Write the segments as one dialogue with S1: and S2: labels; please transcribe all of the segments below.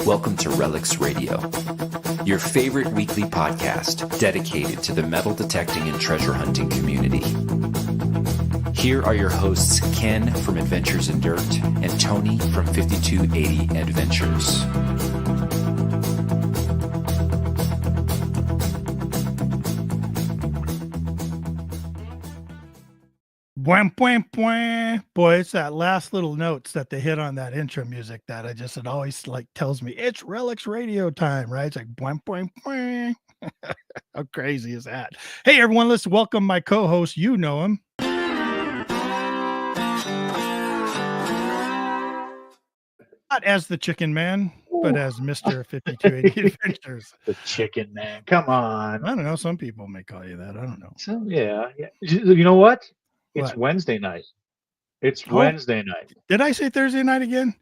S1: Welcome to RELICS Radio, your favorite weekly podcast dedicated to the metal detecting and treasure hunting community. Here are your hosts, Ken from AdventuresinDirt and Tony from 5280 Adventures.
S2: Bwam, bwam, bwam. Boy, it's that last little notes that they hit on that intro music that it always like tells me it's RELICS Radio time, right? It's like bwam, bwam, bwam. How crazy is that? Hey, everyone, let's welcome my co-host. You know him. Not as the Chicken Man, but as Mr. 5280 Adventures.
S3: The Chicken Man. Come on.
S2: I don't know. Some people may call you that. I don't know.
S3: So, yeah. You know what? It's
S2: What?
S3: Wednesday night. It's Wednesday night.
S2: Did I say Thursday night again?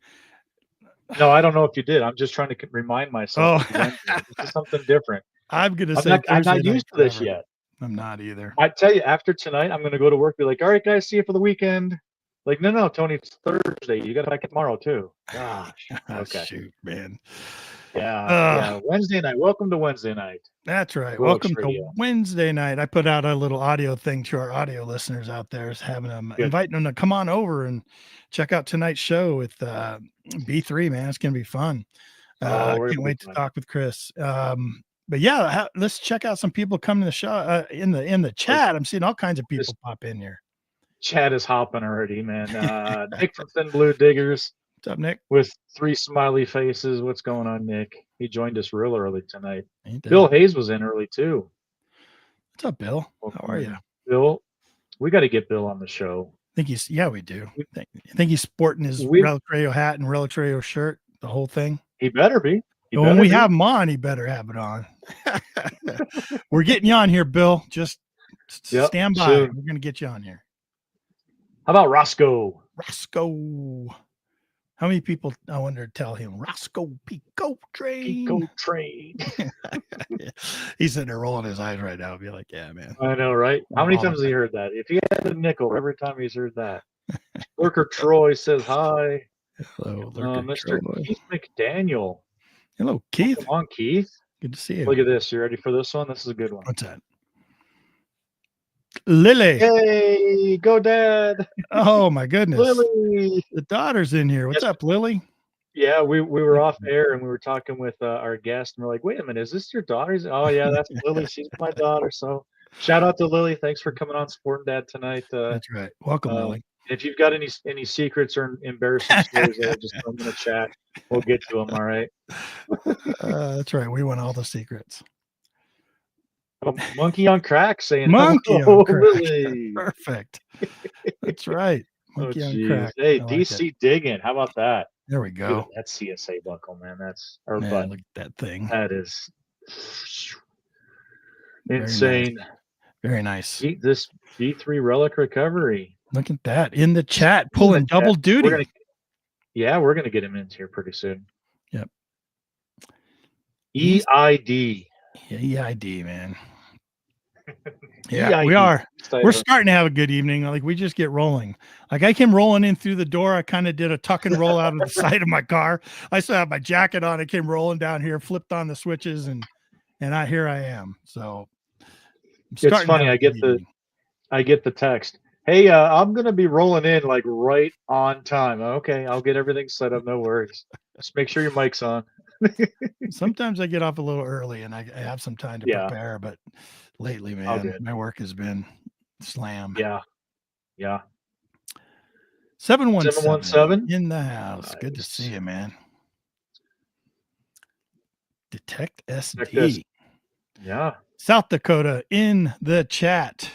S3: No, I don't know if you did. I'm just trying to remind myself.
S2: Oh.
S3: This is something different.
S2: I'm going to say
S3: I'm not used to this yet.
S2: I'm not either.
S3: I tell you, after tonight, I'm going to go to work, be like, all right, guys, see you for the weekend. Like, no, Tony, it's Thursday. You got to back it tomorrow, too. Gosh. Okay.
S2: Shoot, man.
S3: Yeah. Wednesday night. Welcome to Wednesday night.
S2: That's right.
S3: RELICS
S2: Welcome
S3: Radio.
S2: to Wednesday night. I put out a little audio thing to our audio listeners out there, having them, inviting them to come on over and check out tonight's show with B3, man. It's going to be fun. Can't wait to talk with Chris. But yeah, let's check out some people coming to the show in the chat. I'm seeing all kinds of people pop in here.
S3: Chat is hopping already, man. Nick from Thin Blue Diggers.
S2: What's up, Nick?
S3: With 3 smiley faces. What's going on, Nick? He joined us real early tonight.
S2: Bill
S3: Hayes was in early too.
S2: What's up, Bill? How are you?
S3: Bill, we got to get Bill on the show.
S2: We do. I think he's sporting his RELICS Radio hat and RELICS Radio shirt, the whole thing.
S3: He better be.
S2: When we have him on, he better have it on. We're getting you on here, Bill. Just stand by. Soon. We're going to get you on here.
S3: How about Roscoe?
S2: How many people, I wonder, tell him, Roscoe Pico Train? He's sitting there rolling his eyes right now. I'll be like, yeah, man.
S3: I know, right? How many times has he heard that? If he had a nickel every time he's heard that. Lurker Troy says hi.
S2: Hello,
S3: Mr.
S2: Troy.
S3: Keith McDaniel.
S2: Hello, Keith.
S3: Come on, Keith.
S2: Good to see you.
S3: Look at this. You ready for this one? This is a good one.
S2: What's that? Lily.
S3: Hey, go Dad.
S2: Oh my goodness.
S3: Lily.
S2: The daughter's in here. What's up, Lily?
S3: Yeah, we were off air and we were talking with our guest and we're like, wait a minute, is this your daughter? Oh yeah, that's Lily. She's my daughter. So shout out to Lily. Thanks for coming on Supporting Dad tonight.
S2: That's right. Welcome, Lily.
S3: If you've got any secrets or embarrassing stories, just throw them in the chat. We'll get to them. All right.
S2: That's right. We want all the secrets.
S3: Monkey on crack saying
S2: Monkey on crack.
S3: Lily.
S2: Perfect. That's right. Monkey on crack.
S3: Hey, DC digging. How about that?
S2: There we go.
S3: Dude, that's CSA buckle, man. That's our
S2: man,
S3: button.
S2: look at that thing.
S3: That is insane.
S2: Very nice.
S3: This B3 Relic Recovery.
S2: Look at that in the chat, pulling double duty.
S3: We're gonna get him in here pretty soon.
S2: Yep.
S3: EID.
S2: EID, man. Yeah, EID. We are. We're starting to have a good evening. Like we just get rolling. Like I came rolling in through the door. I kind of did a tuck and roll out of the side of my car. I still have my jacket on. I came rolling down here, flipped on the switches, and here I am. So
S3: it's funny. I get the text. Hey, I'm gonna be rolling in like right on time. Okay, I'll get everything set up. No worries. Just make sure your mic's on.
S2: Sometimes I get off a little early and I have some time to prepare, but lately, man, my work has been slammed.
S3: Yeah.
S2: 717 in the house. Nice. Good to see you, man. Detect SD.
S3: Yeah.
S2: South Dakota in the chat.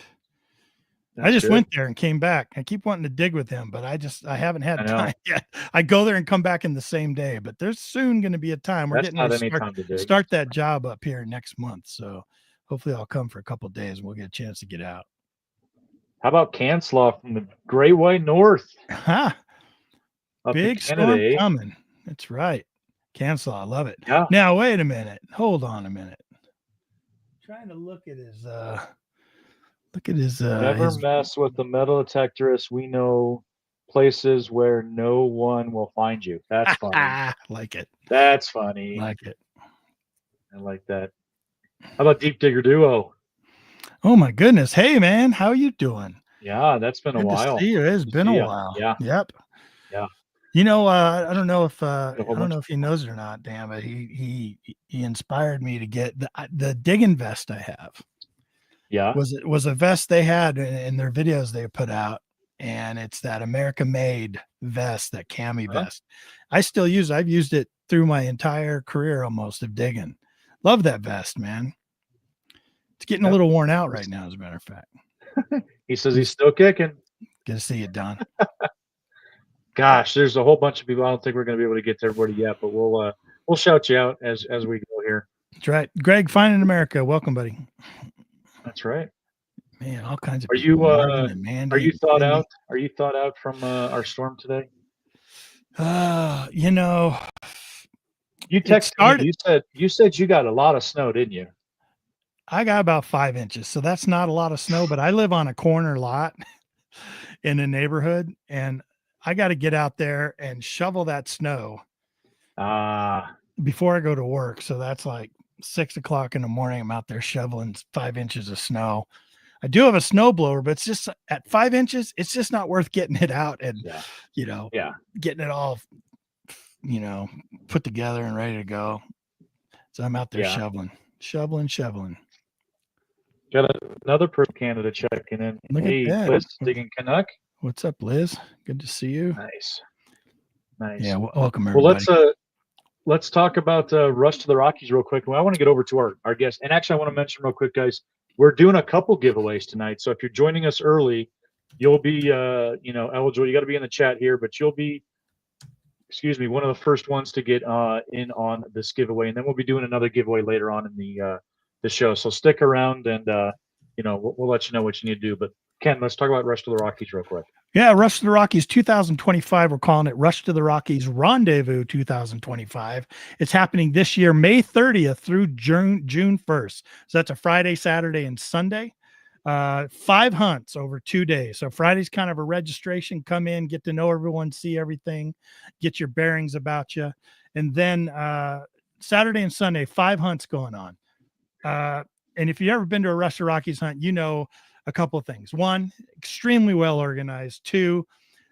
S2: I just went there and came back. I keep wanting to dig with him, but I haven't had time yet. I go there and come back in the same day, but there's soon going to be a time. We're getting to start that job up here next month. So hopefully I'll come for a couple of days and we'll get a chance to get out.
S3: How about Canslaw from the Great White North?
S2: Big storm coming. That's right. Canslaw. I love it. Yeah. Now, wait a minute. Hold on a minute. Trying to look at his
S3: never mess with the metal detectorist. We know places where no one will find you. That's funny.
S2: Like it.
S3: That's funny.
S2: Like it.
S3: I like that. How about Deep Digger Duo?
S2: Oh my goodness. Hey man, how you doing?
S3: Yeah, that's been a while.
S2: To see you. It's been a while.
S3: Yeah.
S2: Yep.
S3: Yeah.
S2: You know, I don't know if he knows it or not, Dan, but he inspired me to get the digging vest I have.
S3: Yeah.
S2: Was a vest they had in their videos they put out, and it's that America made vest, that cami vest. I still use it. I've used it through my entire career almost of digging. Love that vest, man. It's getting a little worn out right now, as a matter of fact.
S3: He says he's still kicking.
S2: Good to see you, Don.
S3: Gosh, there's a whole bunch of people. I don't think we're going to be able to get to everybody yet, but we'll shout you out as we go here.
S2: That's right. Greg, Fine in America. Welcome, buddy.
S3: That's right.
S2: Man, all kinds of
S3: are
S2: people.
S3: Are you thought out? Are you thought out from our storm today?
S2: You know,
S3: you texted me. You said you got a lot of snow, didn't you?
S2: I got about 5 inches, so that's not a lot of snow, but I live on a corner lot in a neighborhood, and I got to get out there and shovel that snow before I go to work. So that's like 6 o'clock in the morning. I'm out there shoveling 5 inches of snow. I do have a snow blower, but it's just at 5 inches, it's just not worth getting it out and, getting it all, put together and ready to go. So I'm out there shoveling.
S3: Got another pro candidate checking in.
S2: Look at that.
S3: Liz, digging Canuck.
S2: What's up, Liz? Good to see you.
S3: Nice.
S2: Yeah, welcome everybody.
S3: Well, let's talk about Rush to the Rockies real quick. Well, I want to get over to our guest, and actually, I want to mention real quick, guys. We're doing a couple giveaways tonight. So if you're joining us early, you'll be eligible. You got to be in the chat here, but you'll be, one of the first ones to get in on this giveaway, and then we'll be doing another giveaway later on in the show. So stick around, and we'll let you know what you need to do. But Ken, let's talk about Rush to the Rockies real quick.
S2: Yeah, Rush to the Rockies 2025. We're calling it Rush to the Rockies Rendezvous 2025. It's happening this year, May 30th through June 1st. So that's a Friday, Saturday, and Sunday. 5 hunts over 2 days. So Friday's kind of a registration. Come in, get to know everyone, see everything, get your bearings about you. And then Saturday and Sunday, 5 hunts going on. And if you've ever been to a Rush to the Rockies hunt, you know a couple of things. 1, extremely well organized. 2,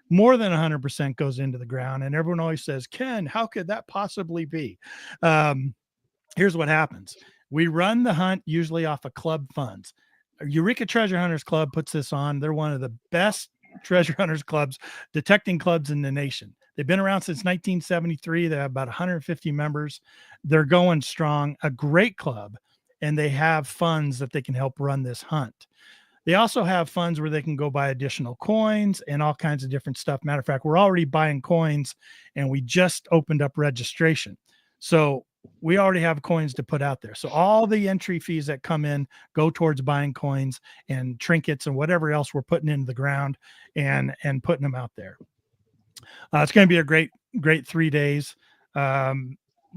S2: more than 100% goes into the ground. And everyone always says, Ken, how could that possibly be? Here's what happens. We run the hunt usually off of club funds. Eureka Treasure Hunters Club puts this on. They're one of the best treasure hunters clubs, detecting clubs in the nation. They've been around since 1973. They have about 150 members. They're going strong, a great club, and they have funds that they can help run this hunt. They also have funds where they can go buy additional coins and all kinds of different stuff. Matter of fact, we're already buying coins, and we just opened up registration. So we already have coins to put out there. So all the entry fees that come in go towards buying coins and trinkets and whatever else we're putting into the ground and putting them out there. It's going to be a great 3 days.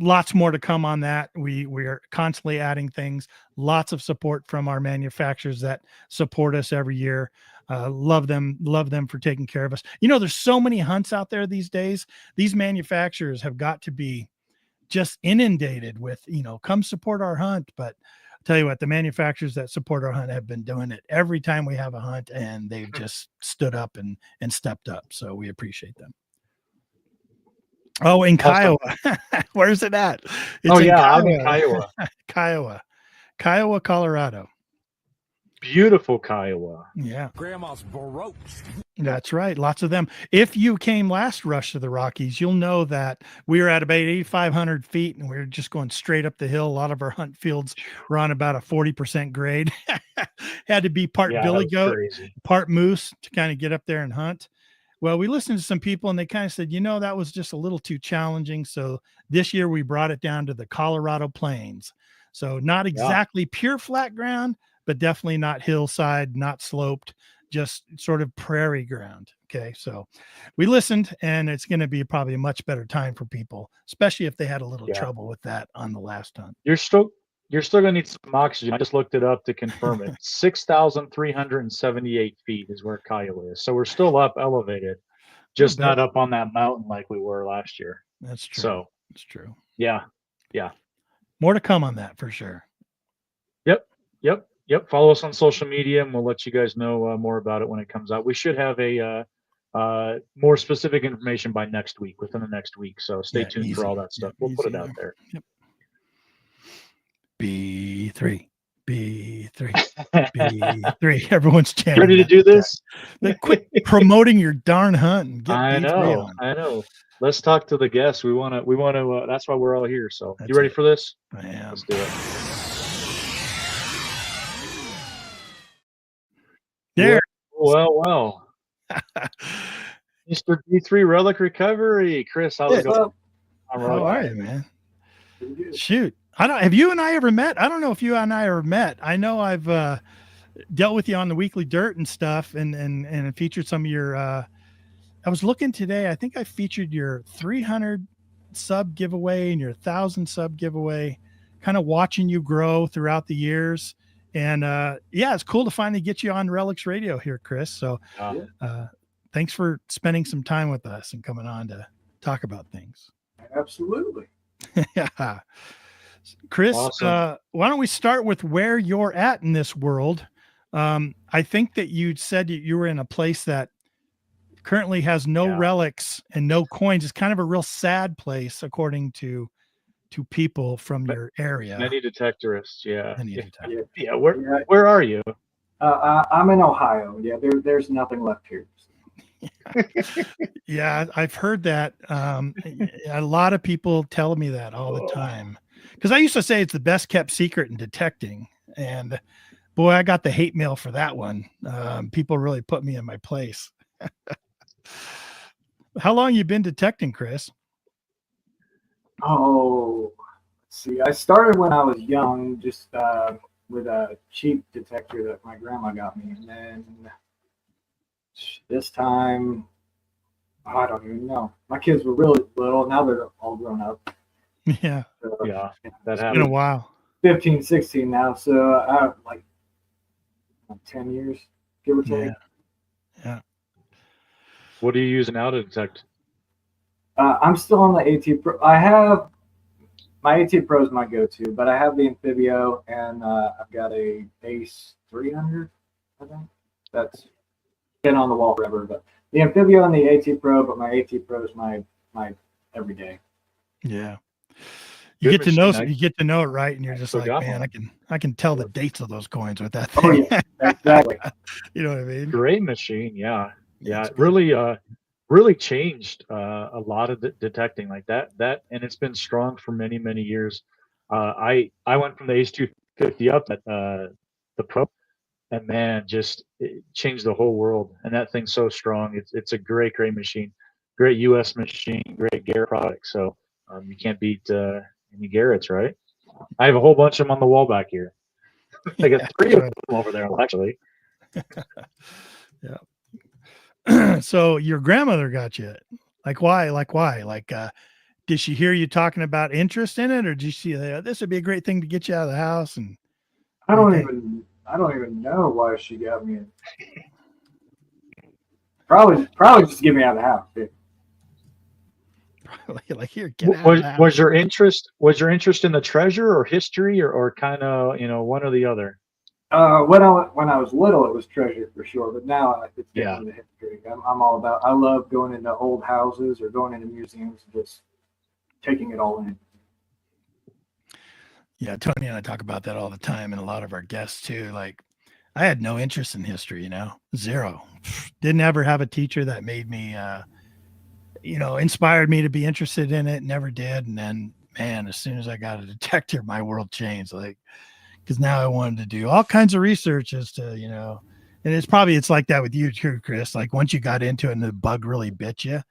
S2: Lots more to come on that. We are constantly adding things, lots of support from our manufacturers that support us every year. Love them for taking care of us. There's so many hunts out there these days. These manufacturers have got to be just inundated with, come support our hunt. But I'll tell you what, the manufacturers that support our hunt have been doing it every time we have a hunt, and they've just stood up and stepped up. So we appreciate them. Oh, in Kiowa. Where's it at?
S3: I'm in Kiowa.
S2: Kiowa, Colorado.
S3: Beautiful Kiowa.
S2: Yeah.
S4: Grandma's Baroque.
S2: That's right. Lots of them. If you came last Rush to the Rockies, you'll know that we were at about 8,500 feet, and we were just going straight up the hill. A lot of our hunt fields were on about a 40% grade. Had to be part billy goat, part moose to kind of get up there and hunt. Well, we listened to some people, and they kind of said, that was just a little too challenging. So this year we brought it down to the Colorado Plains. So not exactly pure flat ground, but definitely not hillside, not sloped, just sort of prairie ground. Okay. So we listened, and it's going to be probably a much better time for people, especially if they had a little trouble with that on the last hunt.
S3: You're still going to need some oxygen. I just looked it up to confirm it. 6,378 feet is where Kiowa is. So we're still up elevated. just not up on that mountain like we were last year.
S2: That's true.
S3: So
S2: it's true.
S3: Yeah.
S2: More to come on that for sure.
S3: Yep. Follow us on social media, and we'll let you guys know more about it when it comes out. We should have a more specific information by next week, within the next week. So stay tuned for all that stuff. We'll put it out there.
S2: Yep. B3. B3. Everyone's chanting.
S3: Ready to do this?
S2: Like, quit promoting your darn hunt. And get
S3: I
S2: B3
S3: know. Let's talk to the guests. We want to. That's why we're all here. So, you ready for this?
S2: I am.
S3: Let's do it.
S2: There.
S3: Well. Mr. B3 Relic Recovery, Chris. How's it going?
S2: How are you, man? Shoot. Have you and I ever met? I don't know if you and I ever met. I know I've dealt with you on the Weekly Dirt and stuff, and featured some of your. I was looking today. I think I featured your 300 sub giveaway and your 1,000 sub giveaway. Kind of watching you grow throughout the years, and it's cool to finally get you on RELICS Radio here, Chris. So, thanks for spending some time with us and coming on to talk about things.
S4: Absolutely.
S2: Yeah. Chris,
S3: awesome.
S2: Why don't we start with where you're at in this world? I think that you said you were in a place that currently has no relics and no coins. It's kind of a real sad place, according to people from your area.
S3: Many detectorists, yeah.
S2: Yeah.
S3: Where are you?
S4: I'm in Ohio. Yeah, there's nothing left here.
S2: Yeah, I've heard that. A lot of people tell me that all the time. Because I used to say it's the best kept secret in detecting. And boy, I got the hate mail for that one. People really put me in my place. How long you been detecting, Chris?
S4: Oh, let's see. I started when I was young, just with a cheap detector that my grandma got me. And then this time, I don't even know. My kids were really little. Now they're all grown up.
S2: Yeah.
S4: So,
S3: that happened.
S2: It's been a while.
S4: 15, 16 now. So I have like 10 years, give or take.
S2: Yeah.
S3: What are you using now to detect?
S4: I'm still on the AT Pro. I have my AT Pro is my go-to, but I have the Amphibio, and I've got a Ace 300. I think that's been on the wall forever. But the Amphibio and the AT Pro, but my AT Pro is my everyday.
S2: Yeah. You get to know it, right? And you're just like, man, I can tell the dates of those coins with that thing.
S4: Oh, yeah, exactly.
S2: You know what I mean?
S3: Great machine. Yeah. It really changed a lot of detecting like that, and it's been strong for many, many years. I went from the Ace 250 up at the Pro, and man, it changed the whole world. And that thing's so strong. It's a great machine, great US machine, great Garrett product. So you can't beat any Garrett's, right? I have a whole bunch of them on the wall back here. I got 3 of them over there, actually.
S2: Yeah. So your grandmother got you. Like why? Did she hear you talking about interest in it, or did she say this would be a great thing to get you out of the house? And
S4: I don't even know why she got me. Probably just to get me out of the house. Dude.
S2: Like here, get out of the house.
S3: Was your interest in the treasure or history or kind of one or the other?
S4: When I was little, it was treasure for sure, but now it's definitely the history. I'm all about. I love going into old houses or going into museums and just taking it all in.
S2: Yeah, Tony and I talk about that all the time, and a lot of our guests too. Like, I had no interest in history, zero. Didn't ever have a teacher that made me, inspired me to be interested in it. Never did. And then, man, as soon as I got a detector, my world changed. Like, because now I wanted to do all kinds of research as to, and it's like that with you too, Chris. Like once you got into it and the bug really bit you,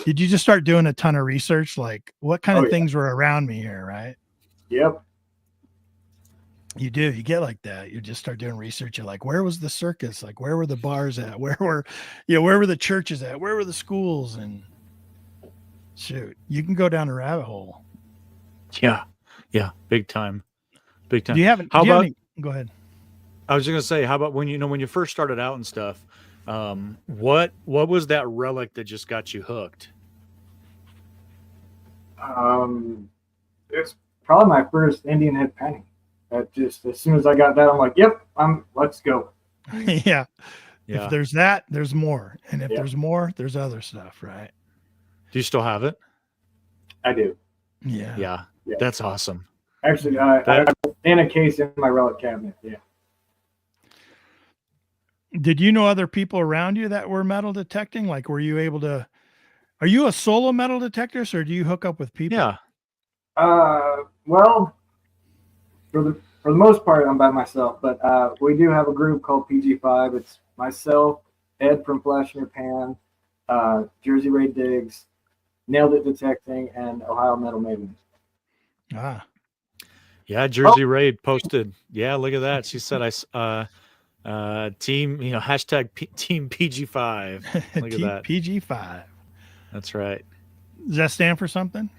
S2: did you just start doing a ton of research? Like what kind of things were around me here, right?
S4: Yep.
S2: You do. You get like that. You just start doing research. You're like, where was the circus? Like, where were the bars at? Where were the churches at? Where were the schools? And shoot, you can go down a rabbit hole.
S5: Yeah. Big time.
S2: Do you have any, go ahead.
S5: I was just going to say, how about when you first started out and stuff, What was that relic that just got you hooked?
S4: It's probably my first Indian head penny. That just as soon as I got that, I'm like, yep, let's go.
S2: Yeah.
S5: Yeah.
S2: If there's that, there's more. And if
S4: Yep.
S2: there's more, there's other stuff, right?
S5: Do you still have it?
S4: I do.
S2: Yeah.
S5: Yeah.
S4: Yeah.
S5: That's awesome.
S4: Actually, I in a case in my relic cabinet. Yeah.
S2: Did you know other people around you that were metal detecting? Like, were you able to, are you a solo metal detector, or do you hook up with people?
S5: Yeah.
S4: Well, for the most part, I'm by myself, but we do have a group called PG5. It's myself, Ed from Flash in Your Pan, Jersey Ray Diggs, Nailed It Detecting, and Ohio Metal Maven.
S2: Ah.
S5: Yeah, Jersey Ray posted. Yeah, look at that. She said, team, hashtag team PG5. Look at that.
S2: PG5.
S5: That's right.
S2: Does that stand for something?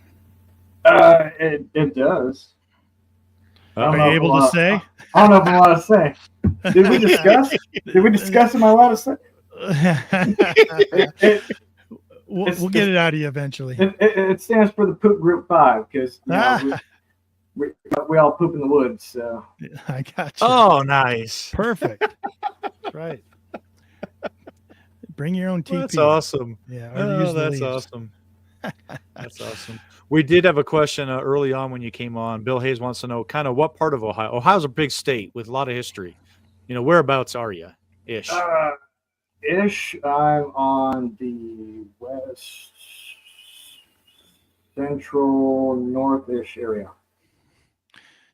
S4: It does.
S2: Are you able to say?
S4: I don't know if I'm allowed to say. Did we discuss? Am I allowed to say?
S2: We'll get it out of you eventually.
S4: It stands for the Poop Group 5 because we all poop in the woods. So
S2: I got you.
S5: Oh, nice.
S2: Perfect. That's right. Bring your own TP.
S5: That's awesome.
S2: Yeah.
S5: That's awesome. That's awesome. We did have a question early on when you came on. Bill Hayes wants to know kind of what part of Ohio. Ohio's a big state with a lot of history. Whereabouts are you? Ish.
S4: I'm on the west central north-ish area.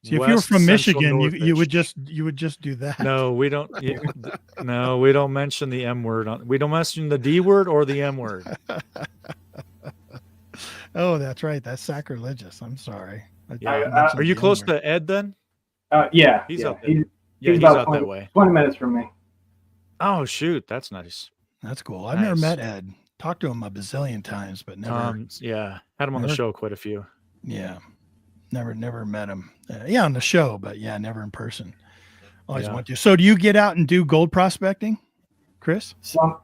S2: See, if you were from Michigan, you would just do that.
S5: No, we don't. No, we don't mention the M word. We don't mention the D word or the M word.
S2: Oh, that's right. That's sacrilegious. I'm sorry.
S5: Are you close to Ed then?
S4: Yeah.
S5: He's out there.
S4: He's
S5: about
S4: out
S5: 20, that way.
S4: 20 minutes from me.
S5: Oh, shoot. That's nice.
S2: That's cool. I've never met Ed. Talked to him a bazillion times, but never.
S5: Had him on the show quite a few.
S2: Yeah. Never met him. On the show, but never in person. Always want to. So do you get out and do gold prospecting, Chris?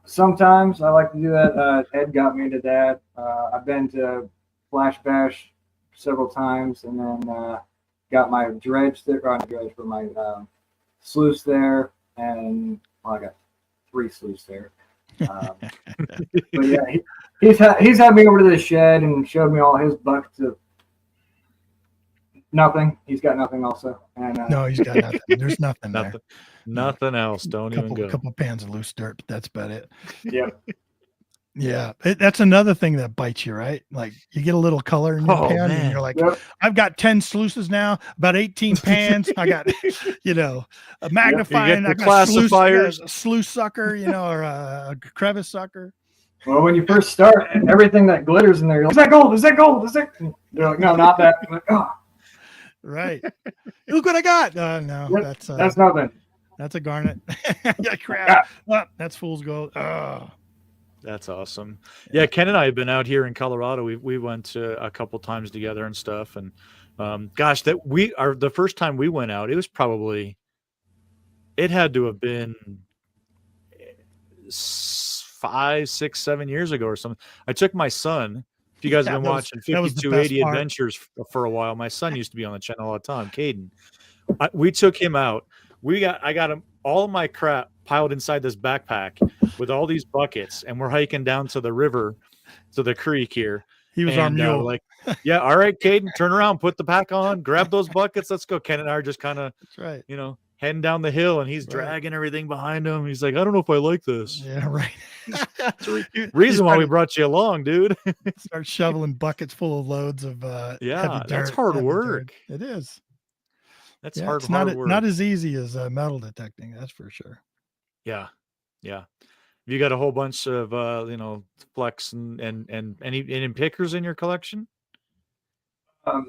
S4: Sometimes I like to do that. Ed got me into that. I've been to Flash Bash several times, and then got my dredge there, for my sluice there, and I got 3 sluices there. But yeah, he's had me over to the shed and showed me all his buckets of nothing. He's got nothing also. And,
S2: no, he's got nothing. There's nothing there.
S5: Nothing else. Don't even go.
S2: A couple pans of loose dirt, but that's about it.
S4: Yep.
S2: Yeah. That's another thing that bites you, right? Like you get a little color in your pan and you're like, I've got 10 sluices now, about 18 pans. I got, a magnifying, I got classifiers, a sluice sucker, or a crevice sucker.
S4: Well, when you first start, everything that glitters in there, you're like, is that gold? Is that gold? Is that? They're like, no, not that. I'm like, oh.
S2: Right. Look what I got. No, that's
S4: nothing.
S2: That's a garnet. Yeah, crap. Oh, that's fool's gold. Oh.
S5: That's awesome. Yeah, Ken and I have been out here in Colorado. We went a couple times together and stuff. And the first time we went out, it had to have been 5, 6, 7 years ago or something. I took my son. If you guys have been watching 5280 Adventures for a while, my son used to be on the channel all the time, Caden. We took him out. I got him all of my crap piled inside this backpack with all these buckets, and we're hiking down to the river, to the creek here.
S2: He was our mule.
S5: Like, yeah, all right, Caden, turn around, put the pack on, grab those buckets, let's go. Ken and I are just kind of, heading down the hill, and he's dragging everything behind him. He's like, I don't know if I like this.
S2: Yeah, right.
S5: Reason why we brought you along, dude.
S2: Start shoveling buckets full of loads of heavy dirt.
S5: That's hard work.
S2: It is.
S5: That's hard work.
S2: Not as easy as metal detecting, that's for sure.
S5: Yeah. You got a whole bunch of flex and any pickers in your collection?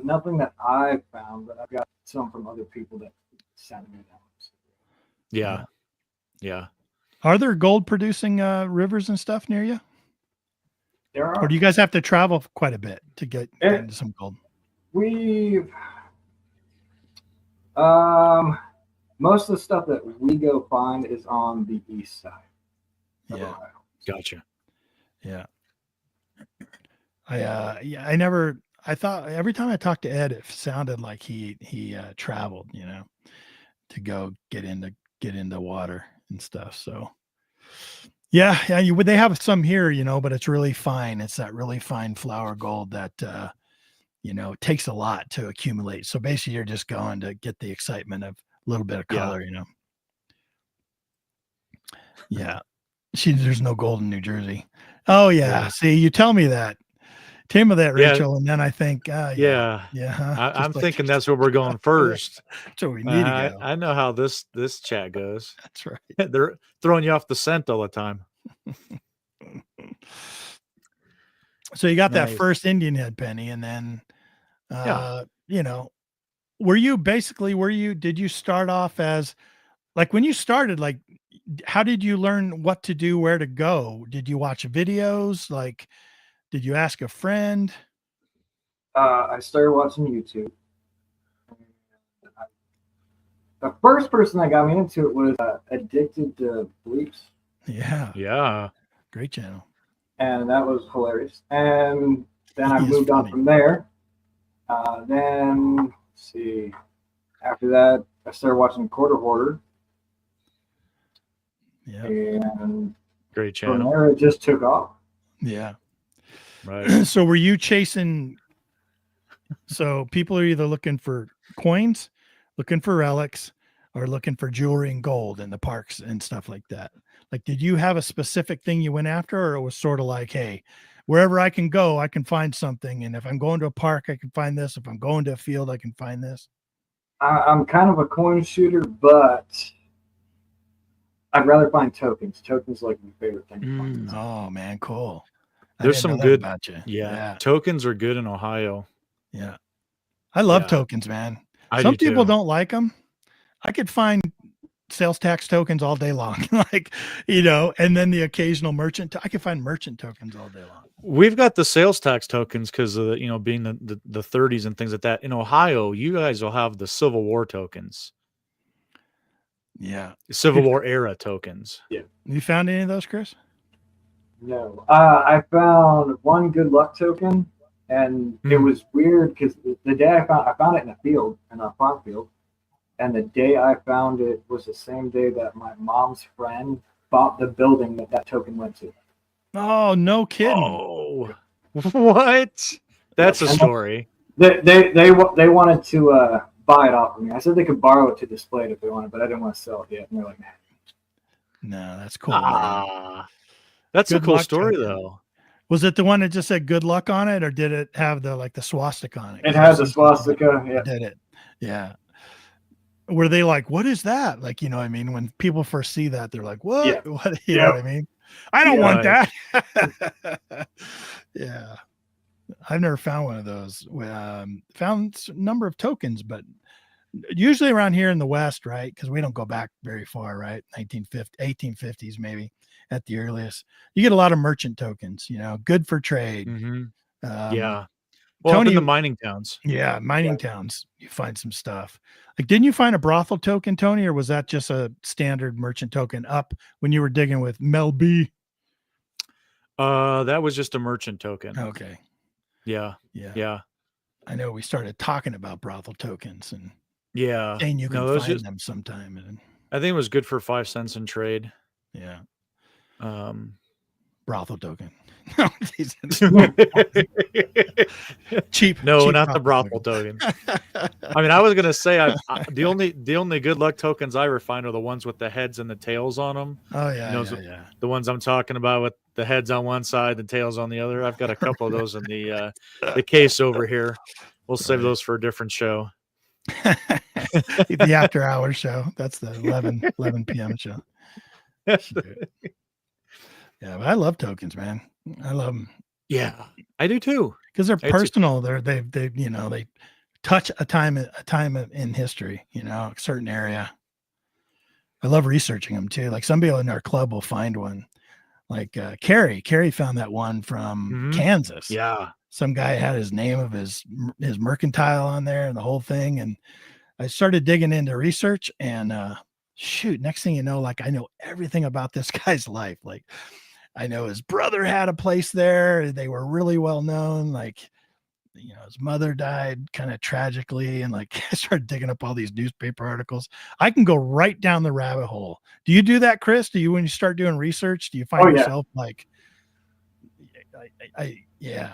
S4: Nothing that I found, but I've got some from other people that sent me down.
S5: Yeah.
S2: Are there gold producing rivers and stuff near you?
S4: There are.
S2: Or do you guys have to travel quite a bit to get into some gold?
S4: We've most of the stuff that we go find is on the east side.
S2: Yeah.
S4: Ohio.
S5: Gotcha.
S2: Yeah. I thought every time I talked to Ed, it sounded like he traveled, to go get into water and stuff. So yeah, they have some here, but it's really fine. It's that really fine flower gold that it takes a lot to accumulate. So basically you're just going to get the excitement of a little bit of color, Yeah. There's no gold in New Jersey. Oh yeah.
S5: Yeah.
S2: See, you tell me that. Tell me that,
S5: Yeah.
S2: Rachel, and then I think,
S5: Yeah. I'm thinking that's where we're going first.
S2: That's where we need to go.
S5: I know how this chat goes.
S2: That's right.
S5: They're throwing you off the scent all the time.
S2: So you got
S5: Nice.
S2: that first Indian head, Penny, and then, did you start off as, like, when you started, like, how did you learn what to do, where to go? Did you watch videos? Like, did you ask a friend?
S4: I started watching YouTube. The first person that got me into it was Addicted to Bleeps.
S2: Yeah.
S5: Yeah.
S2: Great channel.
S4: And that was hilarious. And then I moved on from there. Then, let's see, after that, I started watching Quarter Hoarder.
S2: Yeah.
S4: And
S5: great
S4: from
S5: channel.
S4: there, it just took off.
S2: Yeah.
S5: Right.
S2: So were you chasing? So people are either looking for coins, looking for relics, or looking for jewelry and gold in the parks and stuff like that. Like, did you have a specific thing you went after, or it was sort of like, hey, wherever I can go, I can find something. And if I'm going to a park, I can find this. If I'm going to a field, I can find this.
S4: I'm kind of a coin shooter, but I'd rather find tokens. Tokens are like my favorite thing to find.
S2: Oh man, cool.
S5: There's some good
S2: about you.
S5: Yeah. Tokens are good in Ohio.
S2: Yeah. I love tokens, man.
S5: Some
S2: people don't like them. I could find sales tax tokens all day long, like, and then the occasional merchant. I could find merchant tokens all day long.
S5: We've got the sales tax tokens because of being the 30s and things like that. In Ohio, you guys will have the Civil War tokens.
S2: Yeah.
S5: Civil War era tokens.
S4: Yeah.
S2: You found any of those, Chris?
S4: No. I found one good luck token, and it was weird because the day I found it in a field, in a farm field, and the day I found it was the same day that my mom's friend bought the building that token went to.
S2: Oh, no kidding.
S5: Oh, what? That's a story.
S4: They wanted to buy it off of me. I said they could borrow it to display it if they wanted, but I didn't want to sell it yet. And they're like,
S2: no, that's cool.
S5: That's
S2: Good
S5: a cool
S2: luck
S5: story,
S2: token.
S5: though.
S2: Was it the one that just said good luck on it, or did it have the swastika on it?
S4: It has a swastika. Yeah.
S2: Did it? Yeah. Were they like, what is that? Like, what I mean? When people first see that, they're like, what?
S4: Yeah.
S2: What? You know what I mean? I don't want that. Yeah. I've never found one of those. Found a number of tokens, but usually around here in the West, right? Because we don't go back very far, right? 1850s, maybe at the earliest. You get a lot of merchant tokens, good for trade.
S5: Yeah. Well,
S2: Tony,
S5: up in the mining towns.
S2: Yeah, mining towns, you find some stuff. Like, didn't you find a brothel token, Tony, or was that just a standard merchant token up when you were digging with Mel B?
S5: That was just a merchant token.
S2: Okay.
S5: Yeah.
S2: I know we started talking about brothel tokens and
S5: saying
S2: you can find them sometime. And
S5: I think it was good for 5 cents in trade.
S2: Yeah.
S5: Brothel token.
S2: Cheap.
S5: No,
S2: cheap
S5: not the brothel token. I mean, I was gonna say the only good luck tokens I ever find are the ones with the heads and the tails on them.
S2: Oh yeah,
S5: The ones I'm talking about with the heads on one side, the tails on the other. I've got a couple of those in the case over here. We'll save those for a different show.
S2: The after hours show. That's the 11 p.m. show. Yeah, but I love tokens, man. I love them.
S5: Yeah, I do too.
S2: Because they're personal. They touch a time in history. A certain area. I love researching them too. Like somebody in our club will find one. Like Carrie found that one from Kansas.
S5: Yeah,
S2: some guy had his name of his mercantile on there and the whole thing. And I started digging into research, and shoot, next thing you know, like I know everything about this guy's life. Like I know his brother had a place there. They were really well known. Like, you know, his mother died kind of tragically, and like I started digging up all these newspaper articles. I can go right down the rabbit hole. Do you do that, Chris? Do you, when you start doing research, do you find yourself like, yeah.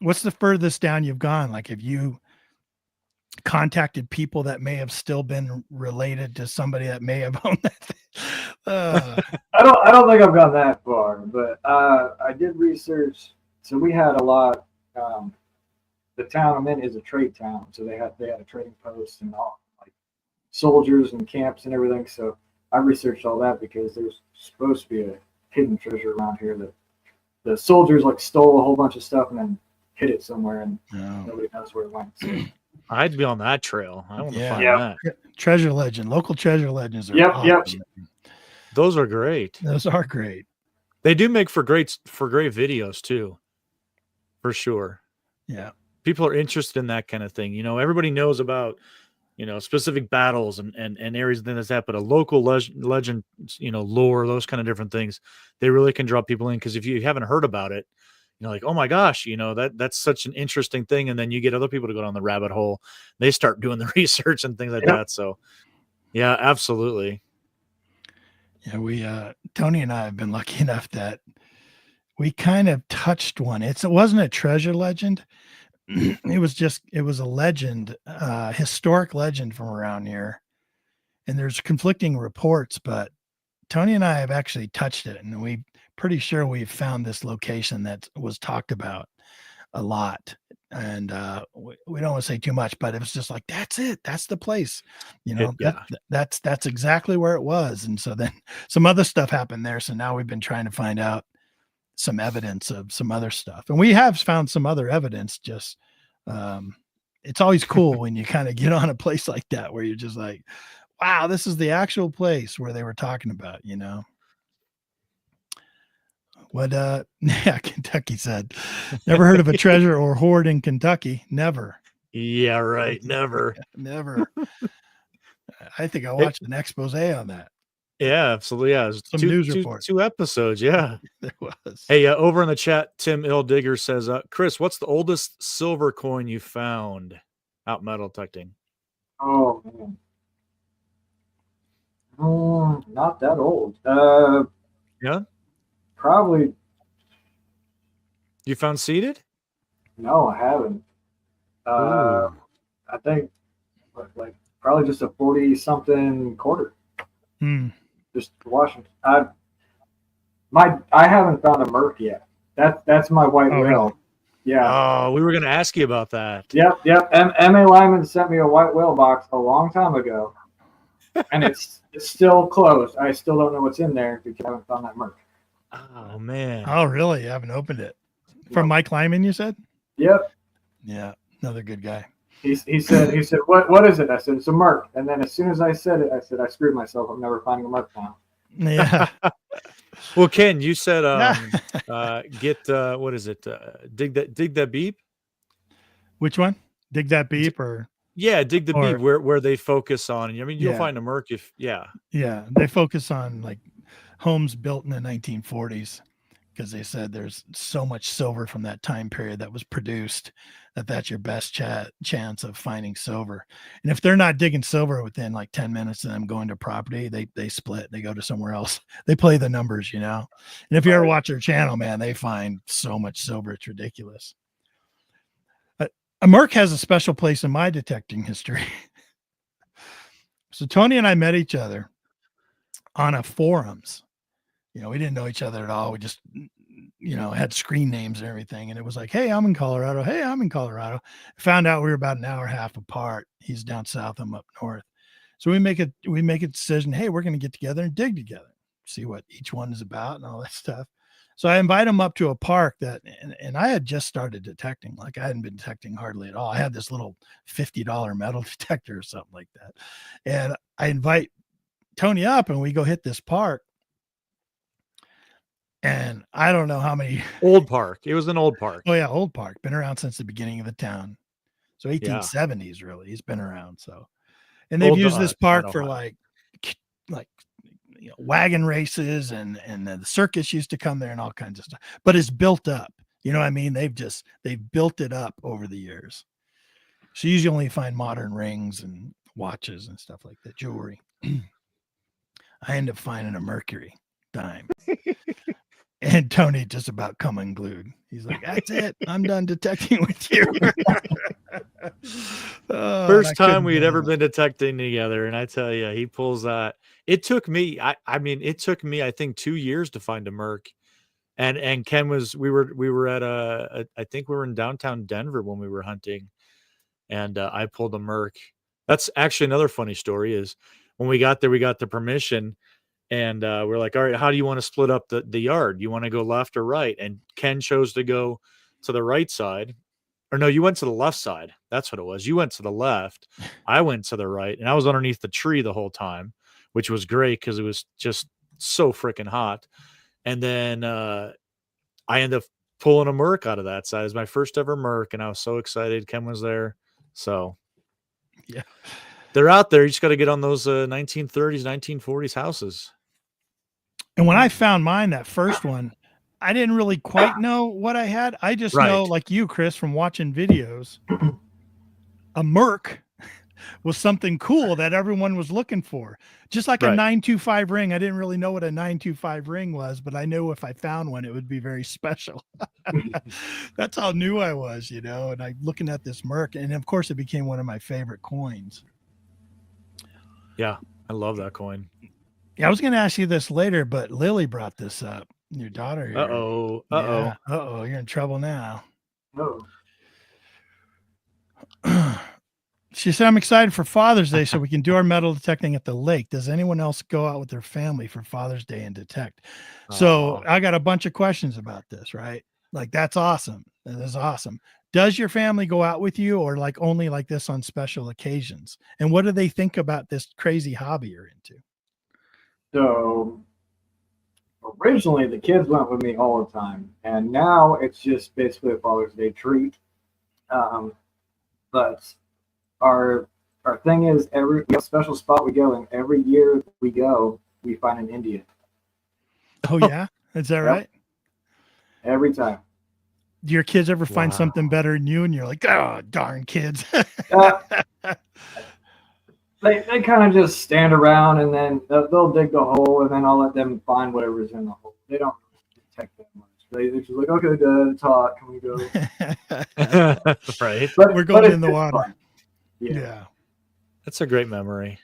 S2: What's the furthest down you've gone? Like, have you contacted people that may have still been related to somebody that may have owned that thing?
S4: I don't think I've gone that far, but I did research. So we had a lot. The town I'm in is a trade town, so they had a trading post and all, like soldiers and camps and everything. So I researched all that because there's supposed to be a hidden treasure around here that the soldiers like stole a whole bunch of stuff and then hid it somewhere, and nobody knows where it went. So.
S5: I'd be on that trail. I want to find that.
S2: Treasure legend, local treasure legends are awesome.
S5: Those are great.
S2: Those are great.
S5: They do make for great videos too, for sure.
S2: Yeah.
S5: People are interested in that kind of thing. You know, everybody knows about, you know, specific battles and areas and things like that, but a local legend, you know, lore, those kind of different things, they really can draw people in. Because if you haven't heard about it, you know, like, oh my gosh, you know, that's such an interesting thing. And then you get other people to go down the rabbit hole. They start doing the research and things like that. So yeah, absolutely.
S2: Yeah. We, Tony and I have been lucky enough that we kind of touched one. It wasn't a treasure legend. It was a legend, historic legend from around here. And there's conflicting reports, but Tony and I have actually touched it, and we pretty sure we've found this location that was talked about a lot. And we don't want to say too much, but it was just like, that's it. That's the place, you know, that's exactly where it was. And so then some other stuff happened there. So now we've been trying to find out some evidence of some other stuff, and we have found some other evidence. Just it's always cool when you kind of get on a place like that where you're just like, wow, this is the actual place where they were talking about, you know. What Kentucky said, never heard of a treasure or hoard in Kentucky. Never.
S5: Yeah, right. Never.
S2: Never. I think I watched an expose on that.
S5: Yeah, absolutely. Yeah,
S2: some news reports.
S5: 2 episodes. Yeah,
S2: there was.
S5: Hey, over in the chat, Tim Ildigger says, Chris, what's the oldest silver coin you found out metal detecting?
S4: Oh man, not that old.
S5: Yeah,
S4: probably.
S5: You found seated?
S4: No, I haven't. I think like probably just a 40-something quarter. Just Washington. I haven't found a Merc yet. That's my white whale.
S2: Really?
S4: Yeah.
S5: Oh, we were going to ask you about that.
S4: Yep. M.A. Lyman sent me a white whale box a long time ago, and it's still closed. I still don't know what's in there because I haven't found that Merc.
S5: Oh man.
S2: Oh really? You haven't opened it? From Mike Lyman, you said?
S4: Yep.
S2: Yeah, another good guy.
S4: He said, what is it? I said, it's a Merc. And then as soon as I said it, I said, I screwed myself. I'm never finding a Merc now.
S2: Yeah.
S5: Well, Ken, you said get what is it? Dig that beep.
S2: Which one? Dig that beep or?
S5: Yeah, dig the beep where they focus on. I mean, you'll find a Merc if Yeah, they focus on like homes built in the 1940s because they said there's so much silver from that time period that was produced that's your best chance of finding silver. And if they're not digging silver within like 10 minutes of them going to property, they split, they go to somewhere else. They play the numbers, you know. And if you ever watch their channel, man, they find so much silver, it's ridiculous. A Merc has a special place in my detecting history. So Tony and I met each other on a forums. You know, we didn't know each other at all. We just, you know, had screen names and everything. And it was like, hey, I'm in Colorado. Hey, I'm in Colorado. Found out we were about an hour and a half apart. He's down south, I'm up north. So we make a decision. Hey, we're going to get together and dig together, see what each one is about and all that stuff. So I invite him up to a park and I had just started detecting. Like I hadn't been detecting hardly at all. I had this little $50 metal detector or something like that. And I invite Tony up and we go hit this park. And I don't know how many. Old park. It was an old park.
S2: Oh yeah. Old park. Been around since the beginning of the town. So 1870s really. He's been around. So, and they've used this park for like like wagon races and the circus used to come there and all kinds of stuff, but it's built up. You know what I mean? They've built it up over the years. So you usually only find modern rings and watches and stuff like that, jewelry. I end up finding a Mercury dime. And Tony just about come unglued. He's like, that's it. I'm done detecting with you.
S5: First time we'd ever been detecting together. And I tell you, he pulls that. It took me, it took me, I think 2 years to find a Merc. And Ken we were at I think we were in downtown Denver when we were hunting, and I pulled a Merc. That's actually another funny story is when we got there, we got the permission. And we're like, all right, how do you want to split up the yard? You want to go left or right? And Ken chose to go to the right side. Or no, you went to the left side. That's what it was. You went to the left. I went to the right. And I was underneath the tree the whole time, which was great because it was just so freaking hot. And then I ended up pulling a Merc out of that side. It was my first ever Merc. And I was so excited. Ken was there. So,
S2: yeah.
S5: They're out there. You just got to get on those 1930s, 1940s houses.
S2: And when I found mine, that first one, I didn't really quite know what I had. I just know, like you, Chris, from watching videos, a Merc was something cool that everyone was looking for. Just like a 925 ring. I didn't really know what a 925 ring was, but I knew if I found one, it would be very special. That's how new I was, you know, and I'm looking at this Merc. And of course, it became one of my favorite coins.
S5: Yeah, I love that coin.
S2: Yeah, I was going to ask you this later, but Lily brought this up. Your daughter here.
S5: Uh-oh.
S2: You're in trouble now.
S4: No.
S2: She said, I'm excited for Father's Day so we can do our metal detecting at the lake. Does anyone else go out with their family for Father's Day and detect? So I got a bunch of questions about this, right? Like, that's awesome. That is awesome. Does your family go out with you or like only like this on special occasions? And what do they think about this crazy hobby you're into?
S4: So originally the kids went with me all the time, and now it's just basically a Father's Day treat. But our thing is we have a special spot we go, and every year we go, we find an Indian.
S2: Oh yeah, is that right?
S4: Every time.
S2: Do your kids ever find something better than you, and you're like, oh darn kids?
S4: They kind of just stand around, and then they'll dig the hole, and then I'll let them find whatever's in the hole. They don't detect that much. They're just like, okay, Dad, it's hot. Can we go?
S5: Right.
S2: But we're going in the water. Yeah.
S5: That's a great memory.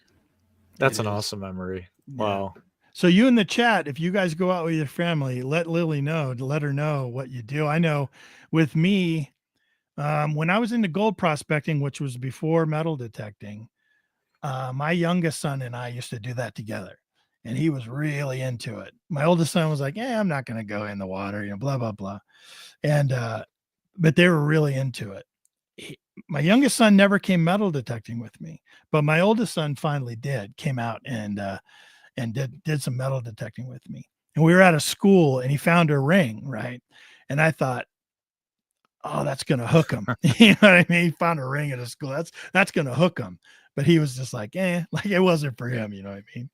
S5: That's an awesome memory. Wow.
S2: So you in the chat, if you guys go out with your family, let Lily know, to let her know what you do. I know with me, when I was into gold prospecting, which was before metal detecting, my youngest son and I used to do that together, and he was really into it. My oldest son was like, I'm not going to go in the water, you know, blah, blah, blah. And, but they were really into it. My youngest son never came metal detecting with me, but my oldest son finally came out and did some metal detecting with me. And we were at a school and he found a ring. Right. And I thought, oh, that's going to hook him. You know what I mean? He found a ring at a school. That's going to hook him. But he was just like, like it wasn't for him. You know what I mean?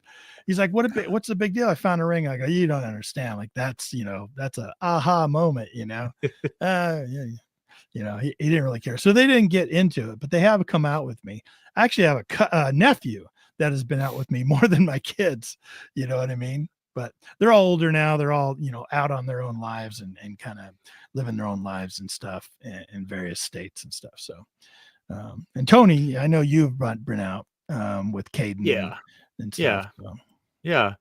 S2: He's like, what's the big deal? I found a ring. I go, you don't understand. Like, that's a aha moment, you know? You know, he didn't really care. So they didn't get into it, but they have come out with me. I actually have a nephew that has been out with me more than my kids. You know what I mean? But they're all older now. They're all, you know, out on their own lives and kind of living their own lives and stuff in various states and stuff. So, and Tony, I know you've been out with Caden. And stuff, so.
S5: Yeah.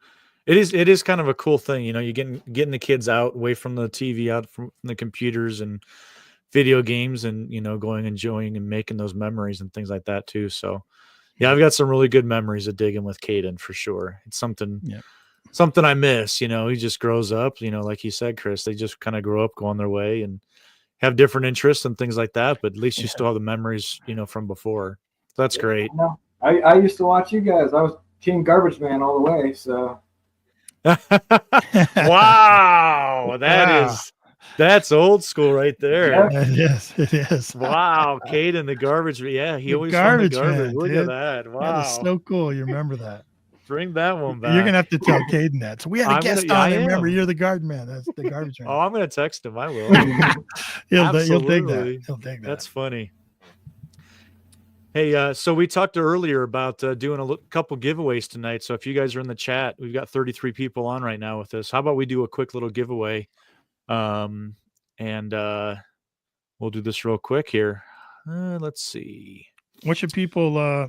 S5: It is kind of a cool thing. You know, you're getting the kids out away from the TV, out from the computers and video games, and, you know, enjoying and making those memories and things like that too. So yeah, I've got some really good memories of digging with Caden for sure. It's something I miss, you know. He just grows up, you know, like you said, Chris, they just kind of grow up, go on their way and have different interests and things like that. But at least you still have the memories, you know, from before. So that's great.
S4: No, I used to watch you guys. I was Team Garbage Man all the way. So.
S5: Wow. That's old school right there.
S2: It is.
S5: Wow. Caden, the garbage. Yeah. He always
S2: garbage
S5: found the garbage.
S2: man,
S5: Look
S2: dude.
S5: at that. Wow.
S2: That is so cool. You remember that.
S5: Bring that one back.
S2: You're gonna have to tell Caden that. So we had a guest on. And remember, you're the garden man. That's the garbage man.
S5: Oh, I'm gonna text him. I will.
S2: He'll dig that. He'll dig that.
S5: That's funny. Hey, so we talked earlier about doing a couple giveaways tonight. So if you guys are in the chat, we've got 33 people on right now with us. How about we do a quick little giveaway? And we'll do this real quick here. Let's see.
S2: What should people? Oh,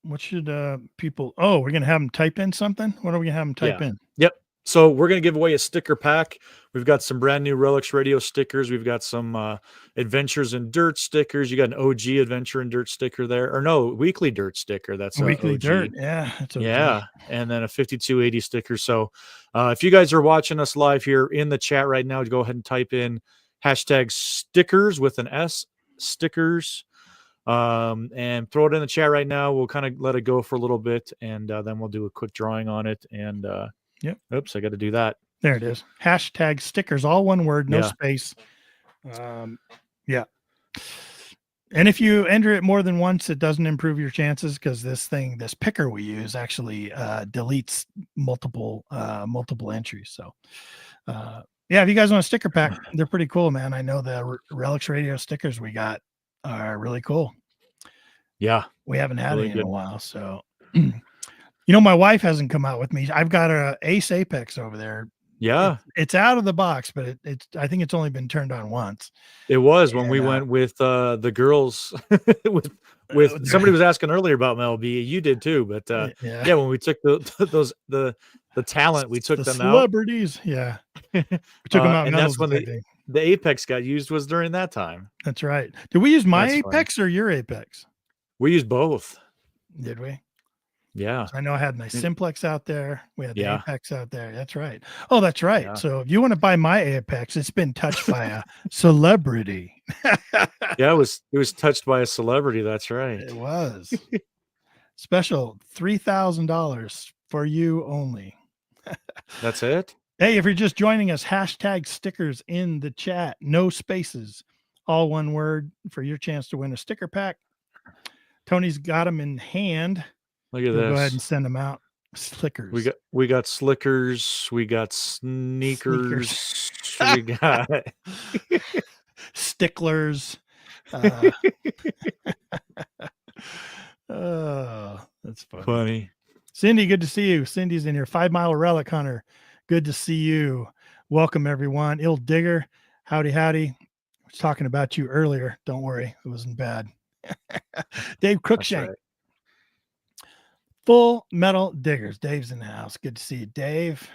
S2: we're gonna have them type in something. What are we gonna have them type in?
S5: Yep. So we're going to give away a sticker pack. We've got some brand new Relics Radio stickers. We've got some Adventures in Dirt stickers. You got an OG Adventure in Dirt sticker there. Or no, Weekly Dirt sticker. That's
S2: Weekly
S5: OG.
S2: Dirt. Yeah. That's OG.
S5: Yeah. And then a 5280 sticker. So if you guys are watching us live here in the chat right now, go ahead and type in hashtag stickers with an S, stickers, and throw it in the chat right now. We'll kind of let it go for a little bit, and then we'll do a quick drawing on it. And
S2: yep.
S5: Oops, I got to do that.
S2: There it is. Hashtag stickers, all one word, no space. Yeah. And if you enter it more than once, it doesn't improve your chances because this picker we use actually deletes multiple entries. So yeah, if you guys want a sticker pack, they're pretty cool, man. I know the Relics Radio stickers we got are really cool.
S5: Yeah.
S2: We haven't had it in a while. So my wife hasn't come out with me. I've got a Ace Apex over there.
S5: Yeah.
S2: It's out of the box, but I think it's only been turned on once.
S5: It was when we went with the girls with somebody was asking earlier about MLB. You did too, but yeah, when we took the talent, we took them
S2: celebrities.
S5: out.
S2: Yeah. We took them out.
S5: And that's when the Apex got used was during that time.
S2: That's right. Did we use my Apex or your Apex?
S5: We used both.
S2: Did we?
S5: Yeah.
S2: I know I had my Simplex out there. We had the Apex out there. That's right. Oh, that's right. Yeah. So if you want to buy my Apex, it's been touched by a celebrity.
S5: Yeah, it was touched by a celebrity. That's right.
S2: It was. Special $3,000 for you only.
S5: That's it.
S2: Hey, if you're just joining us, hashtag stickers in the chat, no spaces, all one word for your chance to win a sticker pack. Tony's got them in hand.
S5: Look at this.
S2: Go ahead and send them out. Slickers.
S5: We got slickers. We got sneakers. We got
S2: sticklers. Oh, that's funny. Cindy, good to see you. Cindy's in here. 5 Mile Relic Hunter. Good to see you. Welcome, everyone. Ill Digger. Howdy. I was talking about you earlier. Don't worry. It wasn't bad. Dave Crookshank. Right. Full Metal Diggers. Dave's in the house. Good to see you, Dave.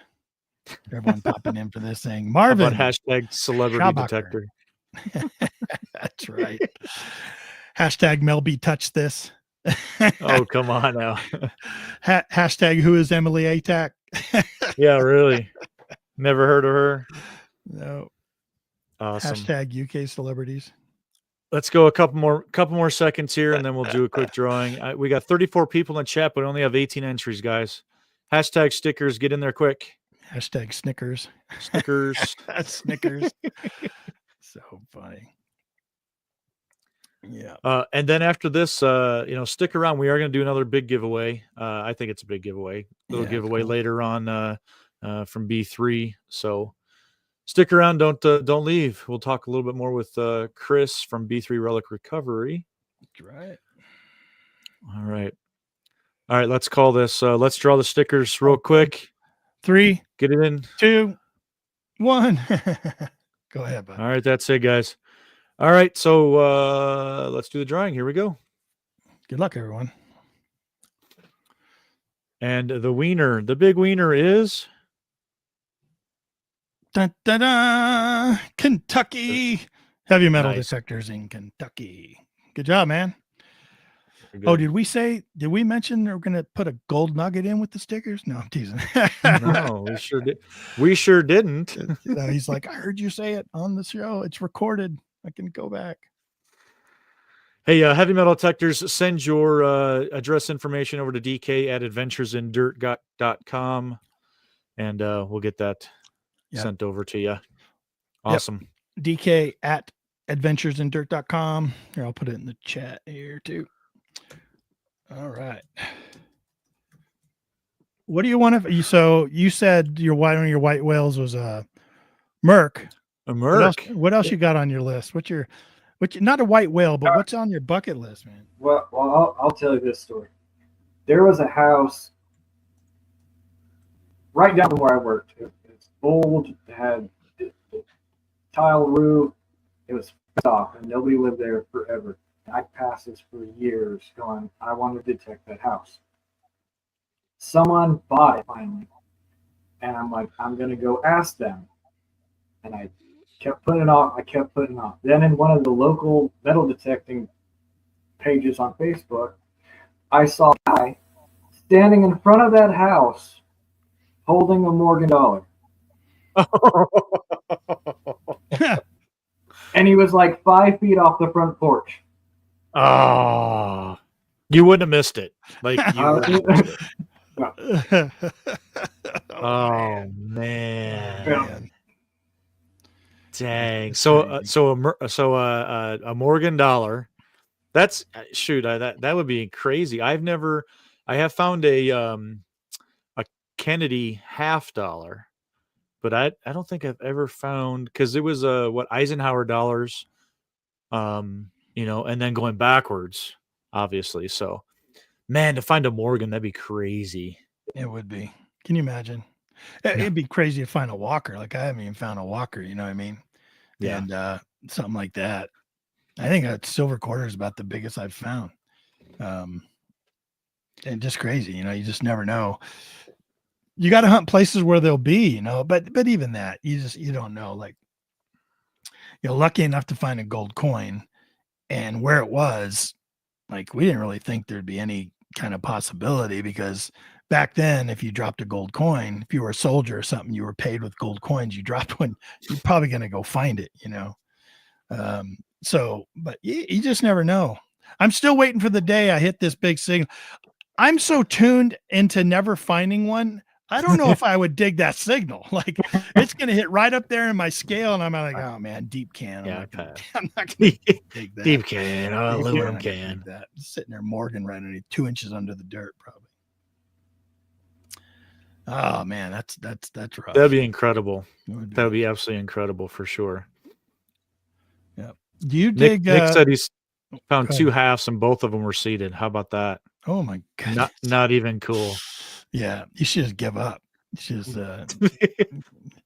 S2: Everyone popping in for this thing. Marvin.
S5: How about hashtag celebrity detector.
S2: That's right. Hashtag Mel B touch this.
S5: Oh, come on now.
S2: Hashtag who is Emily Atack?
S5: Yeah, really. Never heard of her.
S2: No.
S5: Awesome.
S2: Hashtag UK celebrities.
S5: Let's go a couple more seconds here, and then we'll do a quick drawing. We got 34 people in chat, but we only have 18 entries, guys. Hashtag stickers. Get in there quick.
S2: Hashtag Snickers.
S5: Stickers.
S2: Snickers. So funny. Yeah.
S5: And then after this, stick around. We are going to do another big giveaway. I think it's a big giveaway. Little giveaway later on from B3. So stick around. Don't leave. We'll talk a little bit more with Chris from B3 Relic Recovery.
S2: That's right.
S5: All right. Let's call this. Let's draw the stickers real quick.
S2: 3.
S5: Get it in.
S2: 2. 1. Go ahead, bud.
S5: All right. That's it, guys. All right. So let's do the drawing. Here we go.
S2: Good luck, everyone.
S5: And the big wiener is.
S2: Dun, dun, dun, Kentucky. Heavy metal detectors in Kentucky. Good job, man. Oh, did we mention we're going to put a gold nugget in with the stickers? No, I'm teasing.
S5: No, we sure did. We sure didn't.
S2: He's like, I heard you say it on the show. It's recorded. I can go back.
S5: Hey, heavy metal detectors, send your address information over to DK at adventuresindirt.com, and we'll get that sent over to you. Awesome.
S2: Yep. DK at adventuresindirt.com. Here, I'll put it in the chat here too. All right. What do you want to? So you said one of your white whales was a Merc.
S5: A Merc.
S2: What else you got on your list? What's not a white whale, but what's on your bucket list, man?
S4: Well, I'll tell you this story. There was a house right down from where I worked. It's old. It had a tile roof. It was fenced off, and nobody lived there forever. I passed this for years going, I want to detect that house. Someone bought it finally. And I'm like, I'm going to go ask them. And I kept putting it off. Then in one of the local metal detecting pages on Facebook, I saw a guy standing in front of that house holding a Morgan dollar. And he was like 5 feet off the front porch.
S5: Oh, you wouldn't have missed it. Like, oh man.
S4: Yeah.
S5: Dang. So a Morgan dollar. That's that would be crazy. I have found a Kennedy $50, but I don't think I've ever found, because it was Eisenhower dollars, and then going backwards, obviously. So, man, to find a Morgan, that'd be crazy.
S2: It would be. Can you imagine? It'd be crazy to find a Walker. Like, I haven't even found a Walker, you know what I mean?
S5: Yeah.
S2: And something like that. I think a silver quarter is about the biggest I've found. And just crazy, you just never know. You got to hunt places where they'll be, but even that, you don't know. Like, you're lucky enough to find a gold coin, and where it was, like, we didn't really think there'd be any kind of possibility, because back then, if you dropped a gold coin, if you were a soldier or something, you were paid with gold coins, you dropped one, you're probably going to go find it, but you just never know. I'm still waiting for the day I hit this big signal. I'm so tuned into never finding one. I don't know if I would dig that signal. Like, it's going to hit right up there in my scale. And I'm like, oh man, deep can. I'm not going to dig that.
S5: Deep can, aluminum can.
S2: That. Sitting there, Morgan, right underneath, 2 inches under the dirt, probably. Oh man, that's rough.
S5: That'd be incredible. That would be absolutely incredible for sure.
S2: Yeah. Do you dig?
S5: Nick said he's found 2 halves and both of them were seated. How about that?
S2: Oh my god.
S5: Not even cool.
S2: Yeah, you should just give up. You should just,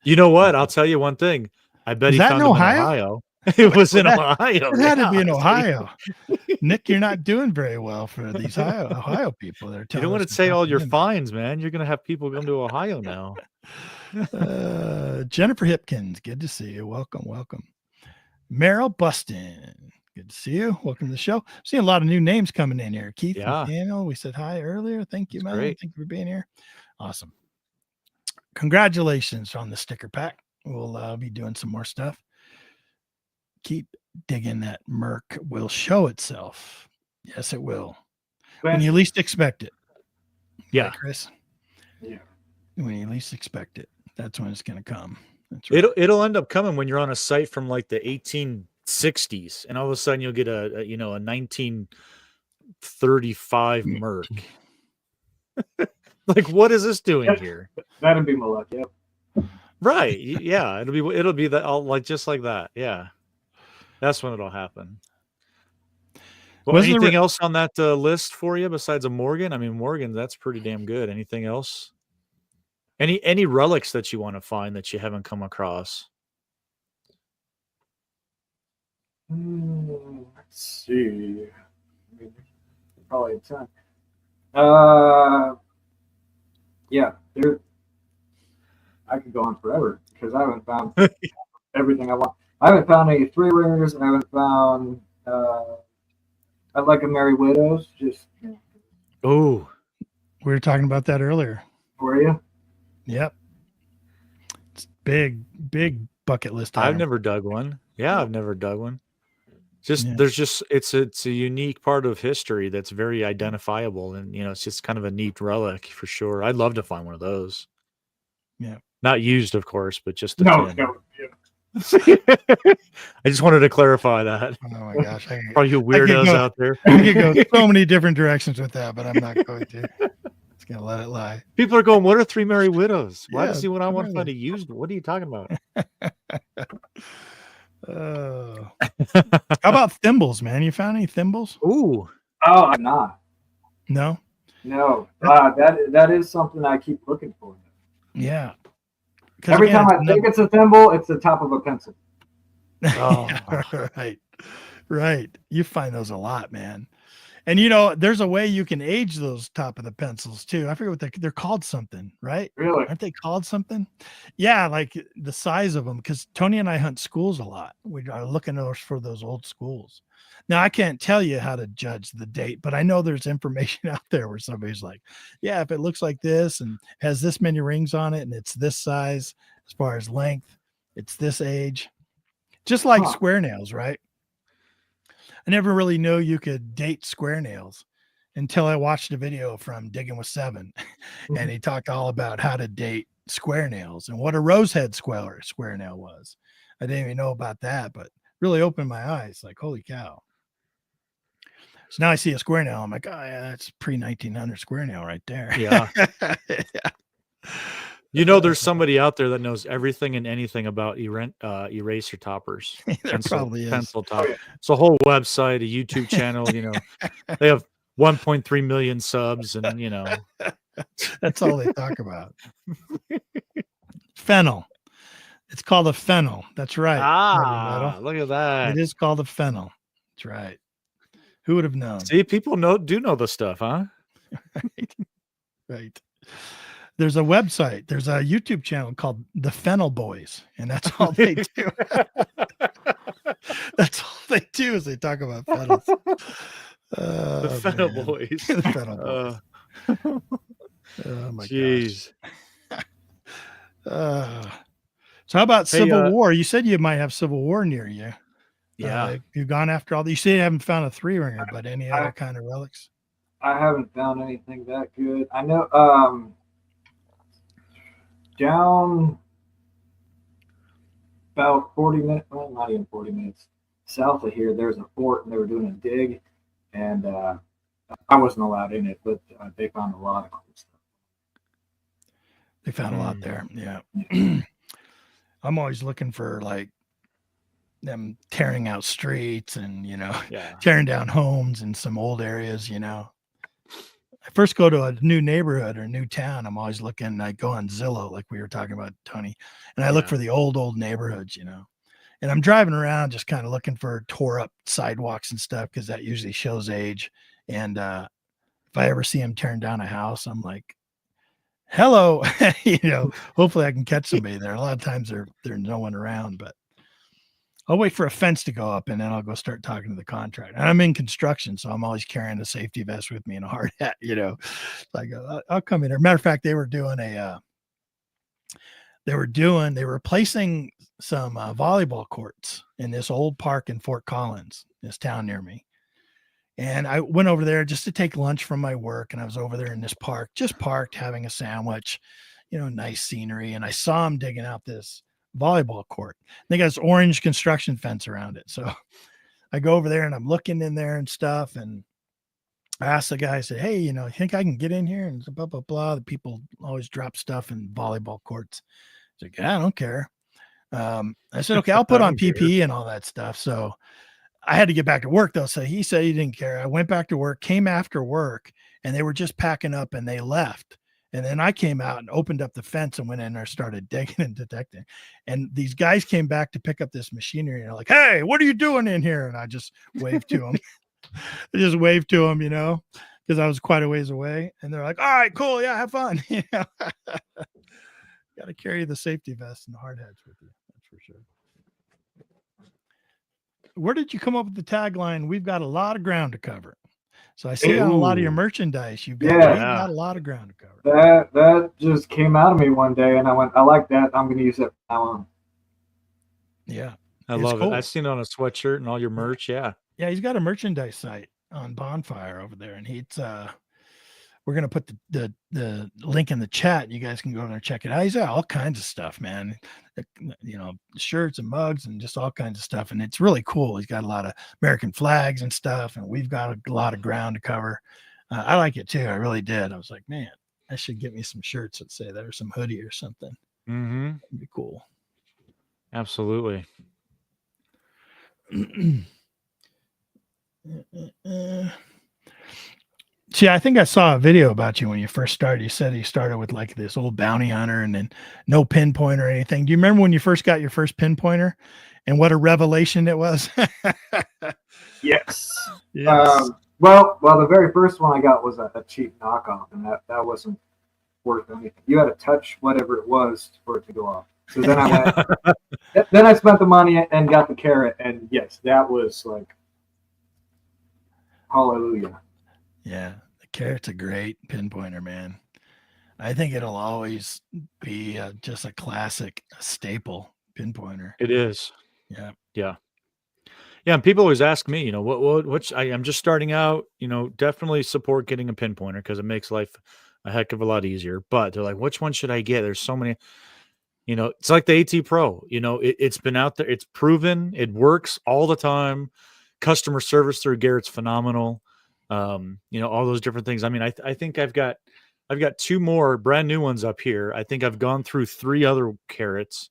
S5: you know what? I'll tell you one thing. I bet he found them in Ohio. It was in Ohio.
S2: It had to be in Ohio. Nick, you're not doing very well for these Ohio people. You
S5: don't want to say all your finds, man. You're going to have people come to Ohio now.
S2: Jennifer Hipkins, good to see you. Welcome. Meryl Buston, good to see you. Welcome to the show. Seeing a lot of new names coming in here. Keith McDaniel, we said hi earlier. Thank you, man.
S5: Great.
S2: Thank you for being here. Awesome. Congratulations on the sticker pack. We'll be doing some more stuff. Keep digging. That Merc will show itself. Yes, it will. When you least expect it.
S5: Yeah.
S2: Right, Chris?
S4: Yeah.
S2: When you least expect it, that's when it's going to come. That's right.
S5: It'll end up coming when you're on a site from like the 1860s, and all of a sudden you'll get a 1935 Merc. Like, what is this doing here?
S4: That'd be my luck. Yep.
S5: Right. Yeah. It'll be that all like just like that. Yeah. That's when it'll hapen. Well, anything else on that list for you besides a Morgan? I mean, Morgan, that's pretty damn good. Anything else? Any relics that you want to find that you haven't come across?
S4: Let's see. Probably a ton. Yeah, I could go on forever because I haven't found everything I want. I haven't found any 3-ringers. I haven't found. I like a Merry Widows. Just.
S5: Oh,
S2: we were talking about that earlier.
S4: Were you?
S2: Yep. It's big bucket list item.
S5: I've never dug one. Yeah, I've never dug one. It's a unique part of history that's very identifiable, and it's just kind of a neat relic for sure. I'd love to find one of those.
S2: Yeah.
S5: Not used, of course, but just
S4: no.
S5: I just wanted to clarify that.
S2: Oh my gosh.
S5: All you weirdos out there.
S2: I could go so many different directions with that, but I'm not going to. It's Gotta let it lie.
S5: People are going, what are three Merry Widows? Why
S2: Yeah,
S5: does he want I want to
S2: really.
S5: find a used? What are you talking about?
S2: How about thimbles, man? You found any thimbles?
S5: Ooh.
S4: Oh, I'm not.
S2: No.
S4: That is something I keep looking for.
S2: Yeah.
S4: Every time I think it's a thimble, it's the top of a pencil.
S5: Oh.
S2: Yeah, right. You find those a lot, man. And there's a way you can age those top of the pencils too. I forget what they're called, something, right?
S4: Really?
S2: Aren't they called something? Yeah, like the size of them. Because Tony and I hunt schools a lot. We are looking for those old schools. Now I can't tell you how to judge the date, but I know there's information out there where somebody's like, yeah, if it looks like this and has this many rings on it and it's this size as far as length, it's this age. Just like square nails, right? I never really knew you could date square nails until I watched a video from Digging with Seven, and he talked all about how to date square nails and what a rosehead square nail was. I didn't even know about that, but really opened my eyes. Like, holy cow! So now I see a square nail. I'm like, oh yeah, that's pre-1900 square nail right there.
S5: Yeah. Yeah. There's somebody out there that knows everything and anything about eraser toppers.
S2: Probably is.
S5: Pencil top. It's a whole website, a YouTube channel. They have 1.3 million subs, and
S2: that's all they talk about. Fennel. It's called a fennel. That's right.
S5: Look at that.
S2: It is called a fennel. That's right. Who would have known?
S5: See, people do know the stuff, huh?
S2: Right. There's a website. There's a YouTube channel called The Fennel Boys, and that's all they do. That's all they do is they talk about fennels.
S5: The Fennel Boys.
S2: The Fennel Boys. Oh my
S5: Jeez.
S2: gosh. So how about Civil War? You said you might have Civil War near you.
S5: Yeah.
S2: You've gone after all. You say you haven't found a 3-ringer, but any other kind of relics?
S4: I haven't found anything that good. I know down about 40 minutes, well, not even 40 minutes south of here, there's a fort and they were doing a dig, and I wasn't allowed in it, but they found a lot of cool stuff.
S2: They found a lot there. Yeah. I'm always looking for like them tearing out streets and, tearing down homes in some old areas, I first go to a new neighborhood or a new town. I'm always looking, I go on Zillow, like we were talking about, Tony, and I look for the old neighborhoods, and I'm driving around just kind of looking for tore up sidewalks and stuff, because that usually shows age. And if I ever see them tearing down a house, I'm like, hello, hopefully I can catch somebody there. A lot of times there's no one around, but I'll wait for a fence to go up and then I'll go start talking to the contractor. And I'm in construction, so I'm always carrying a safety vest with me and a hard hat, Like I'll come in there. Matter of fact, they were replacing some volleyball courts in this old park in Fort Collins, this town near me. And I went over there just to take lunch from my work. And I was over there in this park, just parked, having a sandwich, nice scenery. And I saw them digging out this volleyball court. They got this orange construction fence around it. So I go over there and I'm looking in there and stuff. And I asked the guy, I said, hey, you think I can get in here? And blah, blah, blah. The people always drop stuff in volleyball courts. He's like, yeah, I don't care. I said, okay, I'll put on PPE and all that stuff. So I had to get back to work though. So he said he didn't care. I went back to work, came after work, and they were just packing up and they left. And then I came out and opened up the fence and went in there, started digging and detecting. And these guys came back to pick up this machinery. And they're like, hey, what are you doing in here? And I just waved to them. Because I was quite a ways away. And they're like, all right, cool. Yeah, have fun. Got to carry the safety vest and the hard hats with you. That's for sure. Where did you come up with the tagline? We've got a lot of ground to cover. So I see on a lot of your merchandise, you've got a lot of ground to cover.
S4: That just came out of me one day, and I went, I like that. I'm going to use it from now on.
S2: Yeah,
S5: I love it. I've seen it on a sweatshirt and all your merch. Yeah,
S2: he's got a merchandise site on Bonfire over there, and we're going to put the link in the chat. You guys can go there and check it out. He's got all kinds of stuff, man. Shirts and mugs and just all kinds of stuff. And it's really cool. He's got a lot of American flags and stuff. And we've got a lot of ground to cover. I like it too. I really did. I was like, man, I should get me some shirts that say that, or some hoodie or something.
S5: Mm-hmm.
S2: It'd be cool.
S5: Absolutely.
S2: See, I think I saw a video about you when you first started. You said you started with like this old bounty hunter and then no pinpoint or anything. Do you remember when you first got your first pinpointer and what a revelation it was?
S4: Yes.
S2: Yes.
S4: Well, the very first one I got was a cheap knockoff, and that wasn't worth anything. You had to touch whatever it was for it to go off. So then I went. Then I spent the money and got the carrot, and yes, that was like hallelujah.
S2: Yeah, the carrot's a great pinpointer, man. I think it'll always be just a classic, a staple pinpointer.
S5: It is.
S2: Yeah.
S5: Yeah. Yeah. And people always ask me, which I'm just starting out, definitely support getting a pinpointer because it makes life a heck of a lot easier. But they're like, which one should I get? There's so many, it's like the AT Pro, it's been out there. It's proven it works all the time. Customer service through Garrett's phenomenal. All those different things. I mean, I think I've got 2 more brand new ones up here. I think I've gone through 3 other carrots.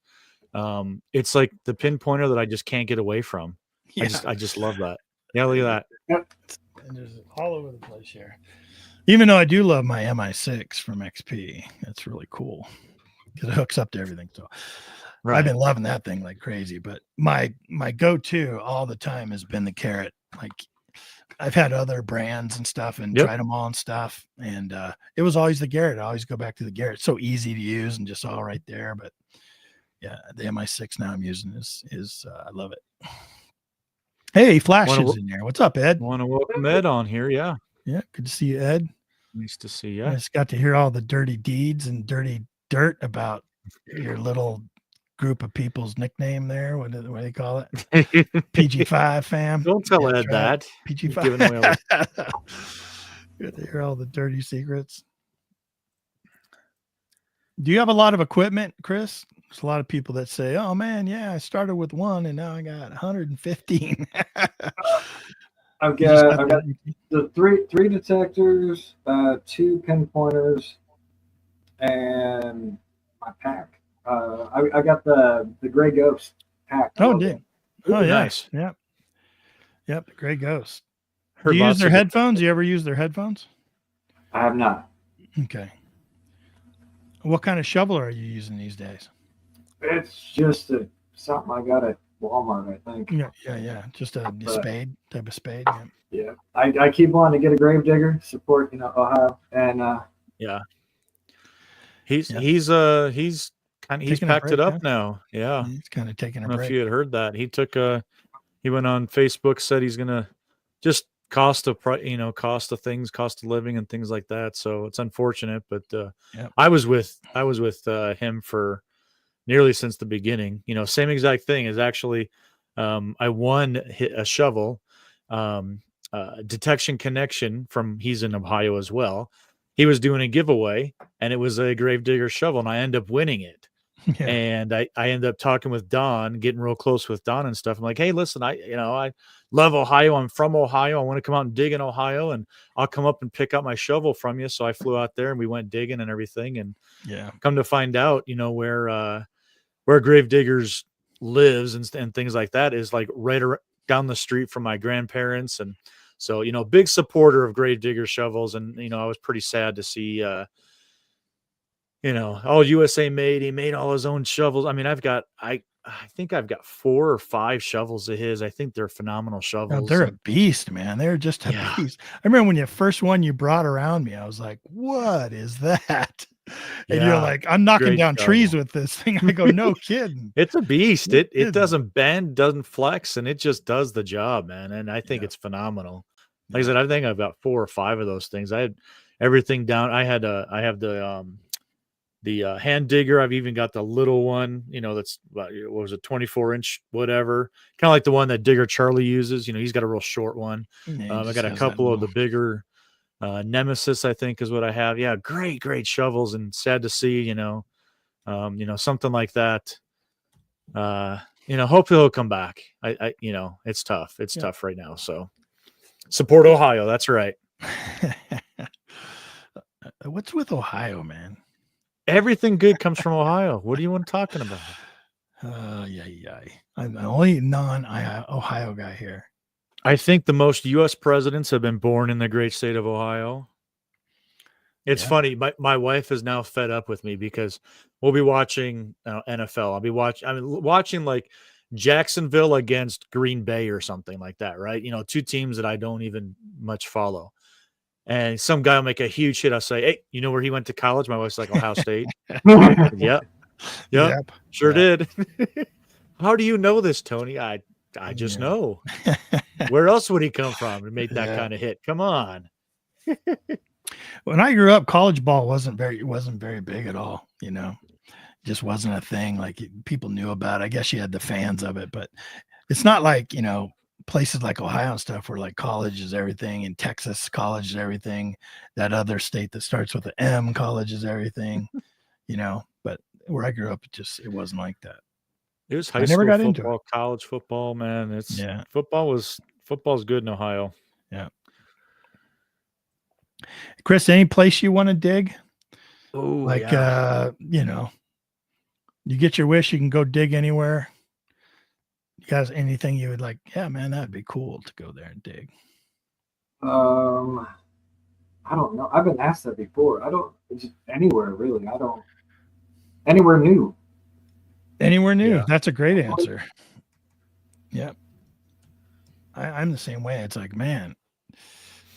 S5: It's like the pinpointer that I just can't get away from. Yeah. I just love that. Yeah, look at that.
S2: Yep. And there's all over the place here. Even though I do love my MI6 from XP, that's really cool because it hooks up to everything. So right. I've been loving that thing like crazy. But my go-to all the time has been the carrot. Like I've had other brands and stuff and tried them all and stuff. And it was always the Garrett. I always go back to the Garrett. It's so easy to use and just all right there. But yeah, the MI6 now I'm using is I love it. Hey, Flash is in there. What's up, Ed?
S5: Want to welcome Ed on here. Yeah.
S2: Yeah. Good to see you, Ed.
S5: Nice to see you.
S2: I just got to hear all the dirty deeds and dirty dirt about your little group of people's nickname there. What do they call it? PG5 fam.
S5: Don't tell Ed that.
S2: PG5.
S5: Giving away
S2: Good to hear all the dirty secrets. Do you have a lot of equipment, Chris? There's a lot of people that say, "Oh man, yeah, I started with 1 and now I got 115."
S4: I've got the three detectors, 2 pinpointers, and my pack. I got the Gray Ghost pack.
S2: Oh, dude. Oh, yeah.
S5: Nice.
S2: Yep. The Gray Ghost. Do you use their headphones? You ever use their headphones?
S4: I have not.
S2: Okay. What kind of shovel are you using these days?
S4: It's just something I got at Walmart, I think.
S2: Yeah. Just a spade, type of spade.
S4: Yeah. I keep wanting to get a grave digger, support, Ohio, and
S5: yeah. He's packed it up now. Yeah.
S2: He's kind of taking a break.
S5: I don't know if you had heard that. He went on Facebook, said he's gonna just cost of things, cost of living and things like that. So it's unfortunate, but I was with him for nearly since the beginning. Same exact thing is actually I won a shovel detection connection he's in Ohio as well. He was doing a giveaway and it was a Gravedigger shovel and I ended up winning it. Yeah. And I ended up talking with Don, getting real close with Don and stuff. I'm like, hey, listen, I love Ohio. I'm from Ohio. I want to come out and dig in Ohio and I'll come up and pick up my shovel from you. So I flew out there and we went digging and everything. And come to find out, where Gravediggers lives and things like that is like right down the street from my grandparents. And so, big supporter of Gravedigger shovels. And, I was pretty sad to see, all USA made. He made all his own shovels. I mean, I think I've got 4 or 5 shovels of his. I think they're phenomenal shovels.
S2: Oh, they're a beast, man. They're just a beast. I remember when the first one you brought around me, I was like, what is that? And you're like, I'm knocking down trees with this thing. I go, no kidding.
S5: It's a beast. It doesn't bend, doesn't flex, and it just does the job, man. And I think it's phenomenal. Like I said, I think I've got 4 or 5 of those things. I had everything down. I have the hand digger. I've even got the little one, that's what was it, 24-inch, whatever. Kind of like the one that Digger Charlie uses. He's got a real short one. I got a couple of the bigger Nemesis, I think is what I have. Yeah. Great shovels, and sad to see, something like that. Hopefully he'll come back. It's tough. It's tough right now. So support Ohio. That's right.
S2: What's with Ohio, man?
S5: Everything good comes from Ohio. What are you talking about?
S2: Yeah. I'm the only non-Ohio guy here.
S5: I think the most U.S. presidents have been born in the great state of Ohio. It's funny. My wife is now fed up with me because we'll be watching NFL. I'll be watching like Jacksonville against Green Bay or something like that, right? You know, two teams that I don't even much follow. And some guy will make a huge hit. I'll say, hey, you know where he went to college? My wife's like, Ohio State. Yep. Sure did. How do you know this, Tony? I just know. Where else would he come from to make that kind of hit? Come on.
S2: When I grew up, college ball wasn't very big at all. You know, just wasn't a thing. Like people knew about it. I guess you had the fans of it, but it's not like, you know, places like Ohio and stuff where like college is everything, and Texas college is everything. That other state that starts with an M, college is everything. You know, but where I grew up, it wasn't like that.
S5: It was high school football, college football, man. Football's good in Ohio.
S2: Yeah. Chris, any place you want to dig?
S5: Oh,
S2: like you know, you get your wish, you can go dig anywhere. You guys, anything you would like? Yeah, man, that'd be cool to go there and dig.
S4: I don't know. I've been asked that before. Just anywhere really. Anywhere new.
S2: Anywhere new. Yeah. That's a great answer. Yeah. I'm the same way. It's like, man,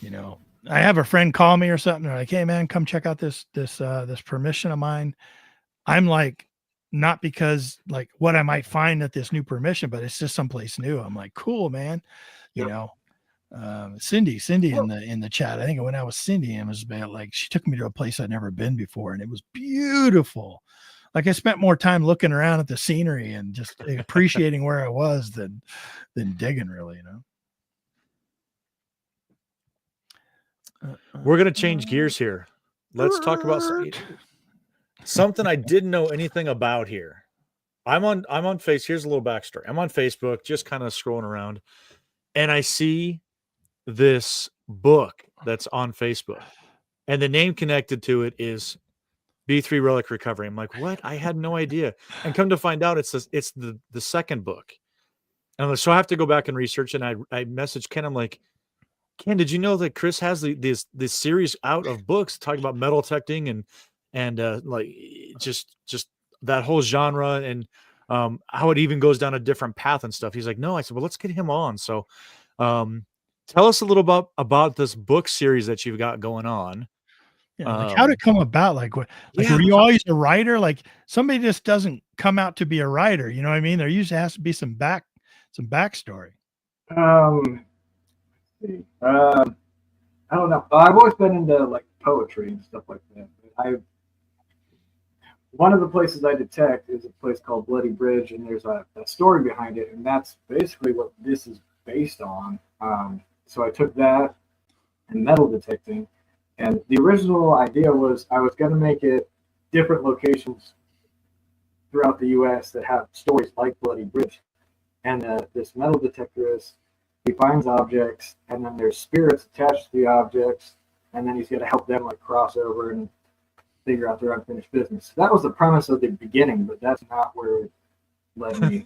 S2: you know, I have a friend call me or something. They're like, hey man, come check out this permission of mine. I'm like, not because like what I might find at this new permission, but it's just someplace new. I'm like, cool, man. You know, Cindy in the chat. I think when I was Cindy, it was about like, she took me to a place I'd never been before, and it was beautiful. Like I spent more time looking around at the scenery and just appreciating where I was than digging, really, you know.
S5: We're going to change gears here. Let's talk about something I didn't know anything about here. I'm on Facebook. Here's a little backstory. I'm on Facebook, just kind of scrolling around, and I see this book that's on Facebook, and the name connected to it is B3 Relic Recovery. I'm like, what? I had no idea. And come to find out, it's the second book. And so I have to go back and research. And I messaged Ken. I'm like, Ken, did you know that Chris has this series out of books talking about metal detecting and like just that whole genre and how it even goes down a different path and stuff? He's like, no. I said, well, let's get him on. So tell us a little about this book series that you've got going on.
S2: Yeah, like how'd it come about? Like what? Like were you always a writer? Like somebody just doesn't come out to be a writer. You know what I mean? There usually has to be some backstory.
S4: I don't know. I've always been into like poetry and stuff like that. One of the places I detect is a place called Bloody Bridge, and there's a story behind it, and that's basically what this is based on. So I took that and metal detecting, and the original idea was I was going to make it different locations throughout the U.S. that have stories like Bloody Bridge, and this metal detectorist, he finds objects, and then there's spirits attached to the objects, and then he's got to help them like cross over and figure out their unfinished business. So that was the premise of the beginning, but that's not where it led me.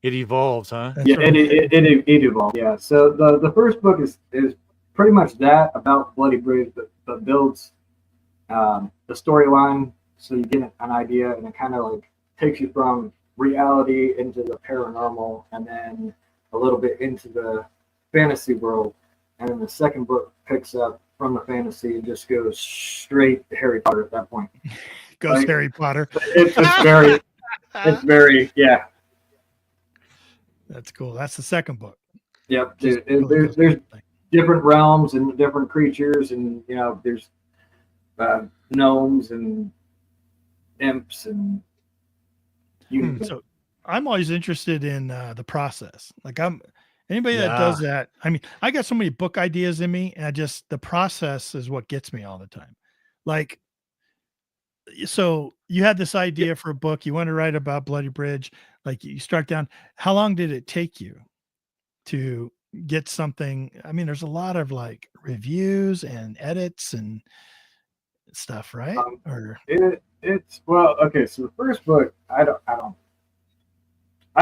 S5: It evolved, huh?
S4: Yeah, it evolved. Yeah. So the first book is pretty much that about Bloody Bridge, but builds the storyline so you get an idea, and it kind of like takes you from reality into the paranormal, and then a little bit into the fantasy world. And then the second book picks up from the fantasy and just goes straight to Harry Potter at that point.
S2: Goes like, Harry Potter.
S4: It's very, yeah.
S2: That's cool. That's the second book.
S4: Yep. There's different realms and different creatures, and you know, there's gnomes and imps and
S2: so I'm always interested in the process. Like anybody that does that. I mean, I got so many book ideas in me, and the process is what gets me all the time. Like, so you had this idea for a book, you want to write about Bloody Bridge, like you start down. How long did it take you to get something? I mean, there's a lot of like reviews and edits, and stuff, right? Or
S4: it's well, okay. So the first book, I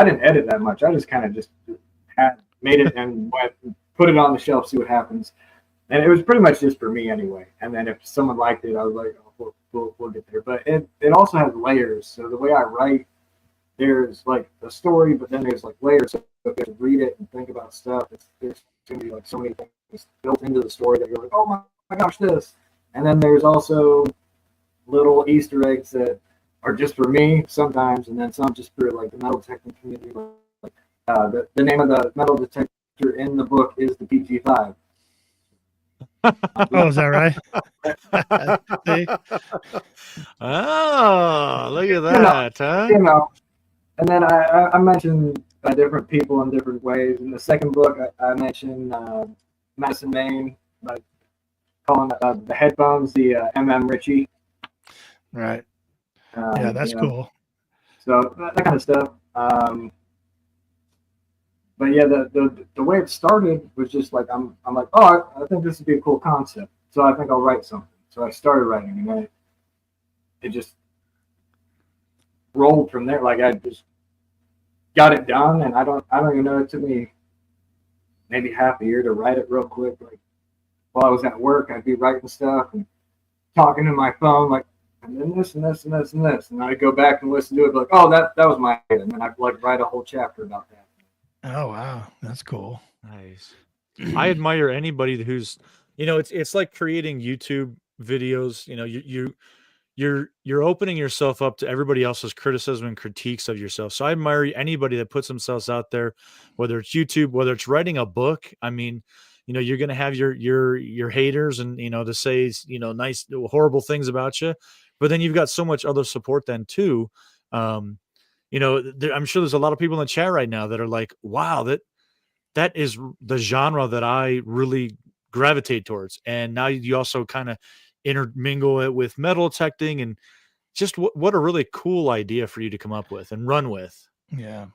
S4: didn't edit that much. I just kind of just made it and put it on the shelf, see what happens. And it was pretty much just for me anyway. And then if someone liked it, I was like, oh, we'll get there. But it also has layers. So the way I write, there's like a story, but then there's like layers. So if you read it and think about stuff, there's going to be like so many things built into the story that you're like, oh my gosh, this. And then there's also little Easter eggs that are just for me sometimes, and then some just for like the metal detecting community. Like the name of the metal detector in the book is the PG5.
S2: Oh, is that right?
S5: Oh, look at that, huh?
S4: You know, and then I mentioned different people in different ways. In the second book, I mentioned Madison, Maine, like calling the headphones the MM Richie.
S2: Right. Yeah, that's cool.
S4: So that kind of stuff. But yeah, the way it started was just like I'm like, oh, I think this would be a cool concept. So I think I'll write something. So I started writing, and then it just rolled from there. Like I just got it done, and I don't even know, it took me maybe half a year to write it real quick. Like while I was at work, I'd be writing stuff and talking to my phone, like, and then this and this and this and this, and I'd go back and listen to it, like, oh, that was my idea, and then I'd like write a whole chapter about that.
S2: Oh wow, that's cool.
S5: Nice. I admire anybody who's, it's like creating YouTube videos. You're opening yourself up to everybody else's criticism and critiques of yourself. So I admire anybody that puts themselves out there, whether it's YouTube, whether it's writing a book. I mean, you're going to have your haters and, to say, nice, horrible things about you, but then you've got so much other support then too. I'm sure there's a lot of people in the chat right now that are like, wow, that is the genre that I really gravitate towards. And now you also kind of intermingle it with metal detecting, and just what a really cool idea for you to come up with and run with.
S2: Yeah.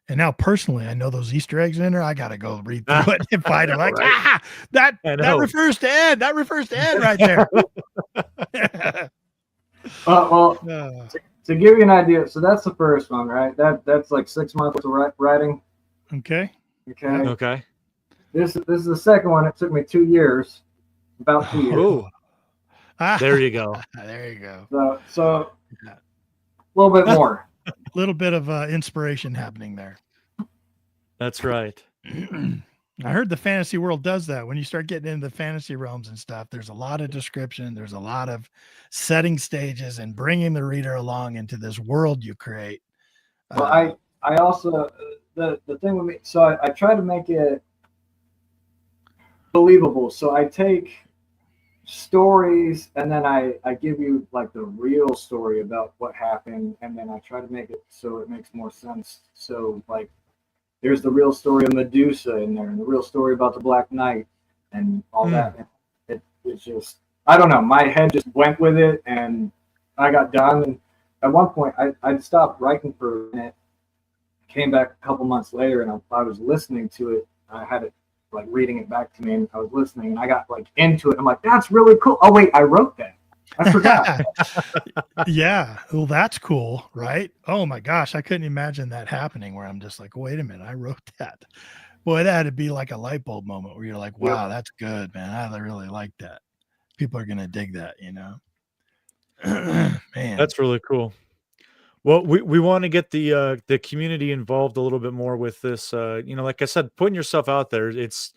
S2: And now personally, I know those Easter eggs in there. I got to go read through it and find it. Like, right? That refers to Ed. That refers to Ed right there.
S4: To give you an idea, so that's the first one, right? That's like 6 months of writing.
S2: Okay.
S4: This is the second one. It took me 2 years, about 2 years.
S5: Oh, there you go.
S2: There you go.
S4: So a little bit more.
S2: A little bit of inspiration happening there.
S5: That's right.
S2: I heard the fantasy world does that. When you start getting into the fantasy realms and stuff, there's a lot of description. There's a lot of setting stages and bringing the reader along into this world you create.
S4: Well, I also, the thing with me, so I try to make it believable. So I take stories and then I give you like the real story about what happened, and then I try to make it so it makes more sense. So like there's the real story of Medusa in there, and the real story about the Black Knight and all that. It's just, I don't know, my head just went with it, and I got done. And at one point I'd stopped writing for a minute, came back a couple months later, and I was listening to it. I had it like reading it back to me, and I was listening, and I got like into it. I'm like, that's really cool. Oh wait, I wrote that. I forgot.
S2: Yeah. Well, that's cool, right? Oh my gosh, I couldn't imagine that happening where I'm just like, wait a minute, I wrote that. Boy, that had to be like a light bulb moment where you're like, wow, that's good, man. I really like that. People are gonna dig that, Man.
S5: That's really cool. Well, we want to get the community involved a little bit more with this. Like I said, putting yourself out there, it's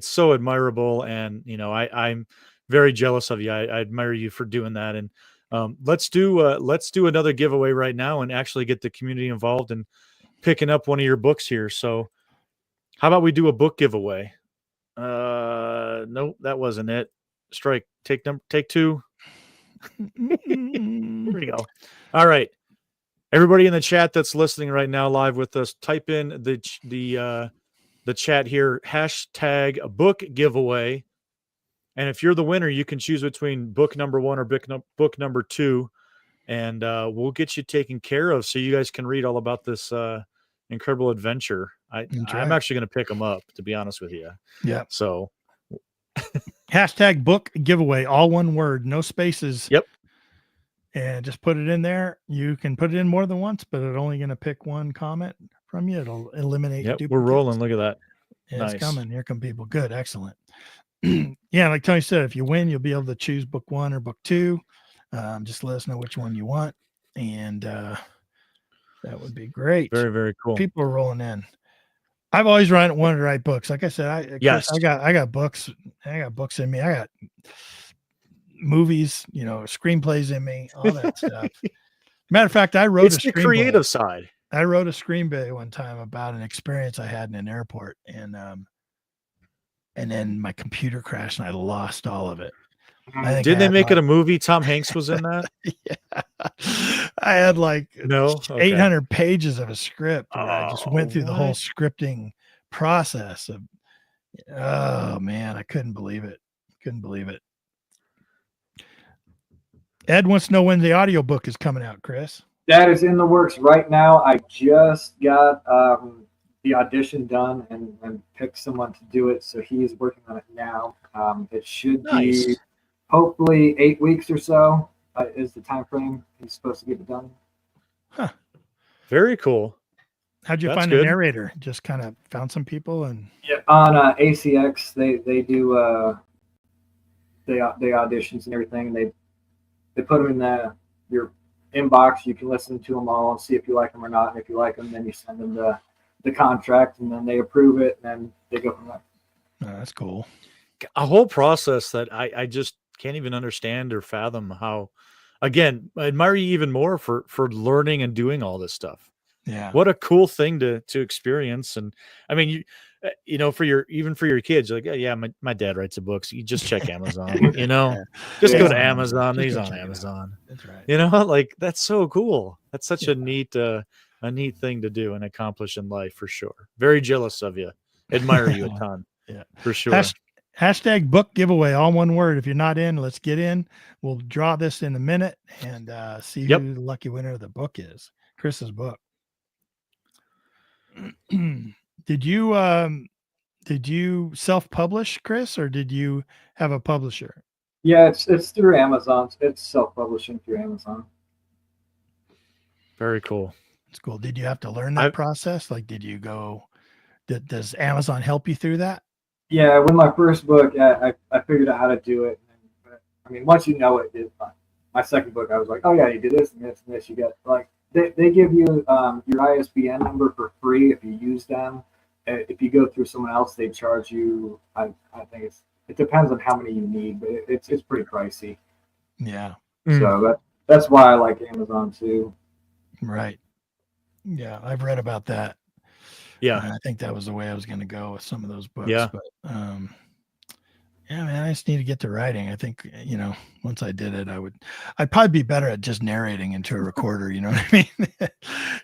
S5: so admirable, and I'm very jealous of you. I admire you for doing that. And let's do another giveaway right now and actually get the community involved and picking up one of your books here. So how about we do a book giveaway? Nope, that wasn't it. Strike. Take two. Here we go. All right. Everybody in the chat that's listening right now live with us, type in the chat here, hashtag book giveaway. And if you're the winner, you can choose between book number 1 or book number 2, and we'll get you taken care of so you guys can read all about this incredible adventure. I'm actually going to pick them up, to be honest with you.
S2: Yeah.
S5: So
S2: Hashtag book giveaway, all one word, no spaces.
S5: Yep.
S2: And just put it in there. You can put it in more than once, but it's only going to pick one comment from you. It'll eliminate.
S5: Yep,
S2: duplicates.
S5: we're rolling. Look at that.
S2: Yeah,
S5: Nice.
S2: it's coming. Here come people. Good. Excellent. Yeah, like Tony said, if you win, you'll be able to choose book 1 or book 2. Just let us know which one you want. And that would be great.
S5: Very, very cool.
S2: People are rolling in. I've always wanted to write books. Like I said,
S5: yes,
S2: Chris, I got books. I got books in me. I got movies, screenplays in me, all that stuff. Matter of fact, I wrote
S5: it's the creative side.
S2: I wrote a screenplay one time about an experience I had in an airport, and then my computer crashed and I lost all of it.
S5: Did they make it a movie? Tom Hanks was in that?
S2: Yeah. I had like 800 pages of a script where I just went through the whole scripting process of, oh man, I couldn't believe it. Ed wants to know when the audiobook is coming out, Chris.
S4: That is in the works right now. I just got the audition done and picked someone to do it. So he is working on it now. It should be hopefully 8 weeks or so is the time frame he's supposed to get it done.
S2: Huh.
S5: Very cool.
S2: How'd you find a narrator? Just kind of found some people and
S4: on ACX they do the auditions and everything. They put them in your inbox. You can listen to them all and see if you like them or not. And if you like them, then you send them the contract, and then they approve it, and then they go from there.
S2: Oh, that's cool.
S5: A whole process that I just can't even understand or fathom how. Again, I admire you even more for learning and doing all this stuff.
S2: Yeah,
S5: what a cool thing to experience. And I mean, for your kids, you're like, yeah, my dad writes the books. You just check Amazon, just go to Amazon. He's on Amazon.
S2: That's right.
S5: Like that's so cool. That's such a neat thing to do and accomplish in life for sure. Very jealous of you. Admire you a ton.
S2: Yeah,
S5: for sure.
S2: Hashtag book giveaway, all one word. If you're not in, let's get in. We'll draw this in a minute and see who the lucky winner of the book is. Chris's book. Did you self-publish, Chris, or did you have a publisher?
S4: Yeah, it's through Amazon. It's self-publishing through Amazon.
S5: Very cool.
S2: It's cool. Did you have to learn that process? Like, does Amazon help you through that?
S4: Yeah, with my first book, I figured out how to do it. I mean, once you know it, my second book, I was like, oh yeah, you do this and this and this. You get like they give you your ISBN number for free if you use them. If you go through someone else, they charge you. I think it depends on how many you need, but it's pretty pricey.
S2: Yeah.
S4: So that's why I like Amazon too.
S2: Right. Yeah, I've read about that.
S5: Yeah,
S2: I think that was the way I was going to go with some of those books.
S5: Yeah.
S2: But yeah, man, I just need to get to writing. I think, once I did it, I'd probably be better at just narrating into a recorder, you know what I mean?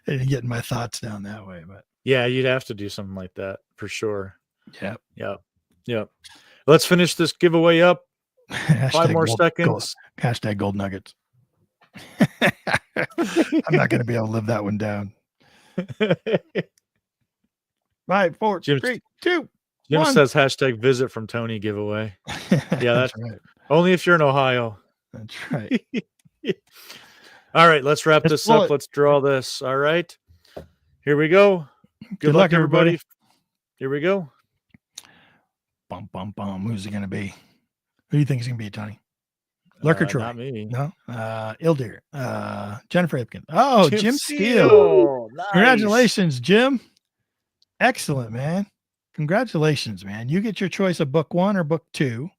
S2: And getting my thoughts down that way. But
S5: yeah, you'd have to do something like that for sure.
S2: Yeah.
S5: Let's finish this giveaway up. 5 more seconds.
S2: Hashtag gold nuggets. I'm not going to be able to live that one down. 5, 4, 3, 2.
S5: Jim says hashtag visit from Tony giveaway. Yeah, that's
S2: right.
S5: Only if you're in Ohio.
S2: That's right.
S5: All right, let's wrap this up. Let's draw this. All right. Here we go. Good luck, everybody. Here we go.
S2: Bum, bum, bum. Who's it going to be? Who do you think it's going to be, Tony? Lurker Troy.
S5: Not me.
S2: No. Ildir. Jennifer Ipkin. Oh, Jim Steele.
S5: Nice.
S2: Congratulations, Jim. Excellent, man. Congratulations, man. You get your choice of book 1 or book 2.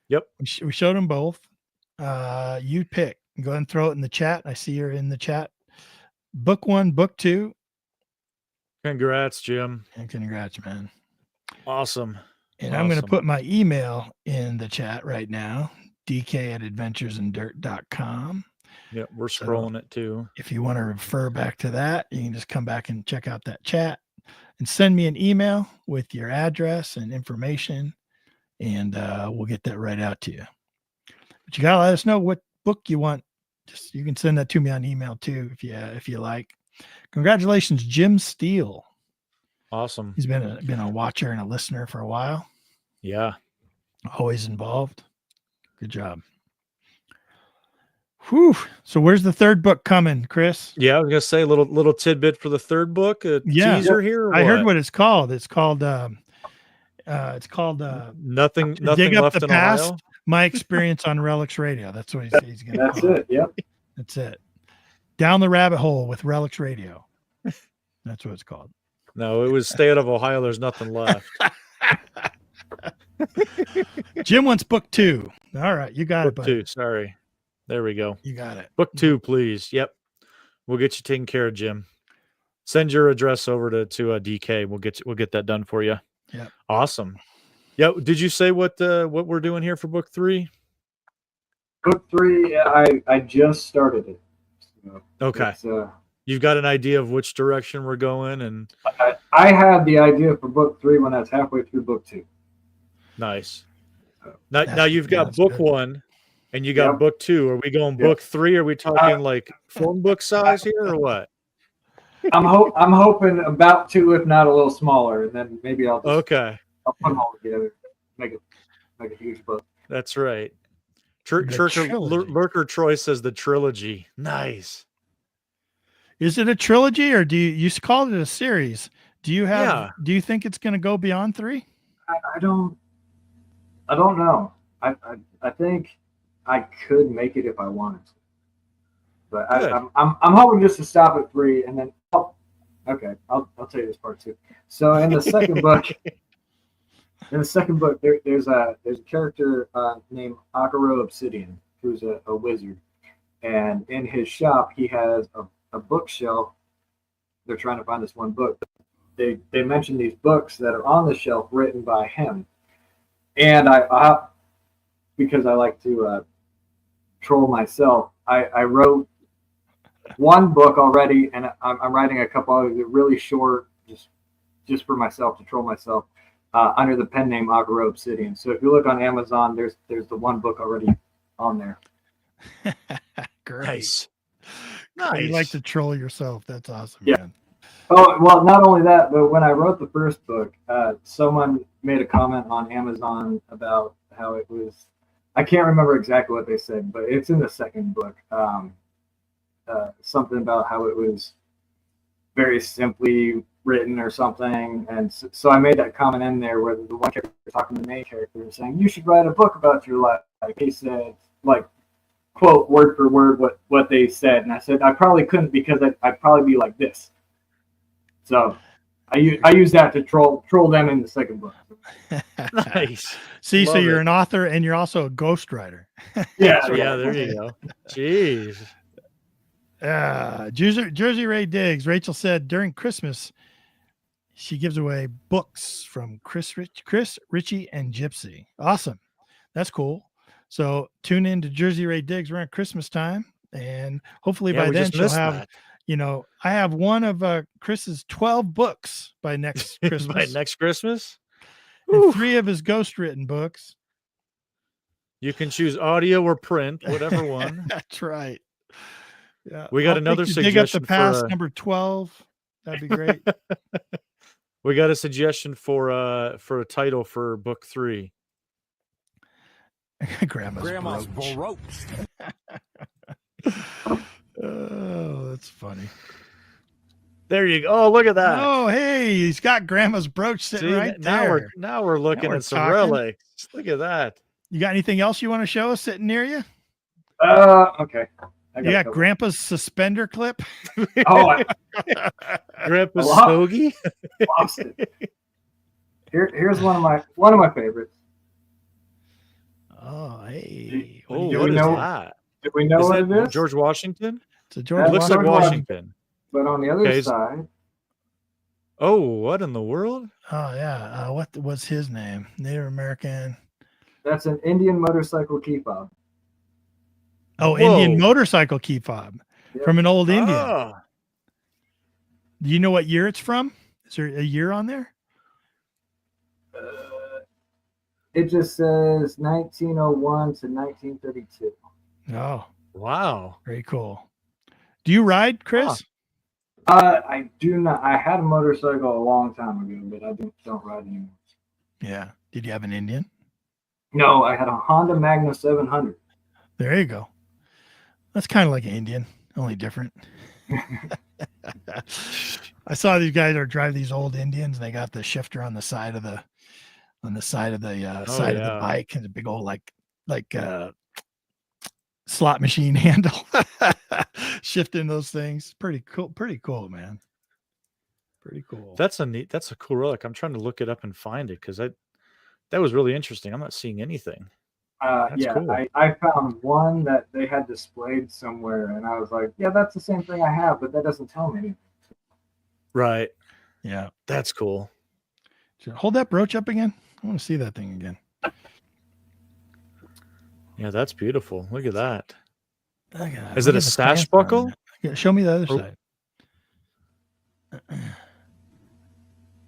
S5: Yep.
S2: We showed them both. You pick. Go ahead and throw it in the chat. I see you're in the chat. Book 1, book 2.
S5: Congrats, Jim.
S2: And congrats, man.
S5: Awesome.
S2: And I'm going to put my email in the chat right now. dk@adventuresindirt.com.
S5: Yeah, we're scrolling it too.
S2: If you want to refer back to that, you can just come back and check out that chat and send me an email with your address and information, and we'll get that right out to you. But you got to let us know what book you want. Just you can send that to me on email too if you like. Congratulations, Jim Steele.
S5: Awesome.
S2: He's been a watcher and a listener for a while.
S5: Yeah.
S2: Always involved. Good job. Whew. So where's the third book coming, Chris?
S5: Yeah, I was gonna say a little tidbit for the third book. A teaser here. Or
S2: I heard
S5: what?
S2: what it's called. It's called
S5: Nothing
S2: Dig Up
S5: left
S2: the
S5: in
S2: Past.
S5: Ohio.
S2: My experience on Relics Radio. That's what he's going to
S4: That's
S2: call
S4: it. Yep.
S2: That's it. Down the Rabbit Hole with Relics Radio. That's what it's called.
S5: No, it was Stay Out of Ohio. There's nothing left.
S2: Jim wants book 2. All right, you got it,
S5: Book
S2: buddy.
S5: 2. Sorry. There we go.
S2: You got it.
S5: Book 2, please. Yep. We'll get you taken care of, Jim. Send your address over to DK. We'll get that done for you.
S2: Yeah.
S5: Awesome. Yeah. Did you say what we're doing here for book 3?
S4: Book 3, I just started it. So
S5: Okay. You've got an idea of which direction we're going, and
S4: I had the idea for book 3 when I was halfway through book 2.
S5: nice. Now you've got book
S2: good.
S5: 1, and you got
S4: Yep.
S5: book 2. Are we going book 3? Are we talking like phone book size here, or what?
S4: I'm hoping about 2, if not a little smaller, and then maybe I'll put them all together, make a huge book.
S5: That's right.
S2: trilogy.
S5: Lurker Troy says the trilogy. Nice.
S2: Is it a trilogy, or do you called it a series? Do you think it's going to go beyond 3?
S4: I don't know. I think I could make it if I wanted to, but I'm hoping just to stop at 3, and then I'll tell you this part too. So in the second book, there's a character named Akaro Obsidian, who's a wizard, and in his shop he has a bookshelf. They're trying to find this one book. They mention these books that are on the shelf written by him, and I because I like to troll myself, I wrote one book already, and I'm writing a couple others really short, just for myself, to troll myself, under the pen name Akaro Obsidian. So if you look on Amazon, there's the one book already on there.
S2: Great. Nice. You like to troll yourself. That's awesome.
S4: Yeah.
S2: Man.
S4: Oh, well, not only that, but when I wrote the first book, someone made a comment on Amazon about how it was, I can't remember exactly what they said, but it's in the second book. Something about how it was very simply written or something. And so I made that comment in there where the one character talking to the main character and saying, you should write a book about your life. Like he said, like, quote word for word what they said. And I said, I probably couldn't, because I'd probably be like this. So I use that to troll them in the second book.
S5: Nice.
S2: See, so you're an author and you're also a ghostwriter.
S4: Yeah.
S5: Yeah, there you go. Jeez.
S2: Jersey Ray Diggs. Rachel said during Christmas, she gives away books from Chris, Richie, and Gypsy. Awesome. That's cool. So tune in to Jersey Ray Diggs around Christmas time, and hopefully by then she'll have that. I have one of Chris's 12 books by next Christmas.
S5: By next Christmas?
S2: And 3 of his ghostwritten books.
S5: You can choose audio or print, whatever one.
S2: That's right. Yeah.
S5: We got another suggestion.
S2: Dig Up the Past, number 12. That'd be great.
S5: We got a suggestion for a title for book 3.
S2: Grandma's brooch. Oh, that's funny.
S5: There you go. Oh, look at that.
S2: Oh, hey, he's got Grandma's brooch sitting right there.
S5: Now we're looking at some relics. Look at that.
S2: You got anything else you want to show us sitting near you?
S4: Okay.
S2: You got Grandpa's suspender clip?
S4: Oh,
S5: Grandpa's stogie?
S4: Lost it. Here's one of my favorites.
S2: Oh, hey.
S5: What is that?
S4: Did we know what it is?
S5: George Washington?
S2: It's a George
S5: looks like Washington.
S4: But on the other side.
S5: Oh, what in the world?
S2: Oh, yeah. What was his name? Native American.
S4: That's an Indian motorcycle key fob.
S2: Oh, whoa. Indian motorcycle key fob from an old Indian.
S5: Oh.
S2: Do you know what year it's from? Is there a year on there?
S4: It just says 1901 to 1932.
S2: Oh,
S5: wow.
S2: Very cool. Do you ride, Chris?
S4: I do not. I had a motorcycle a long time ago, but I don't ride anymore.
S2: Yeah. Did you have an Indian?
S4: No, I had a Honda Magna 700.
S2: There you go. That's kind of like an Indian, only different. I saw these guys are drive these old Indians, and they got the shifter on the side of the side of the bike, and a big old like slot machine handle shifting those things. Pretty cool, man. Pretty cool.
S5: That's a cool relic. I'm trying to look it up and find it because that was really interesting. I'm not seeing anything.
S4: Yeah,
S5: cool.
S4: I found one that they had displayed somewhere, and I was like, yeah, that's the same thing I have, but that doesn't tell me anything.
S5: Right.
S2: Yeah.
S5: That's cool.
S2: Hold that brooch up again. I want to see that thing again.
S5: Yeah, that's beautiful. Look at that. Is
S2: Look
S5: it a
S2: at the
S5: sash
S2: clamp on
S5: buckle?
S2: that. Show me the other side.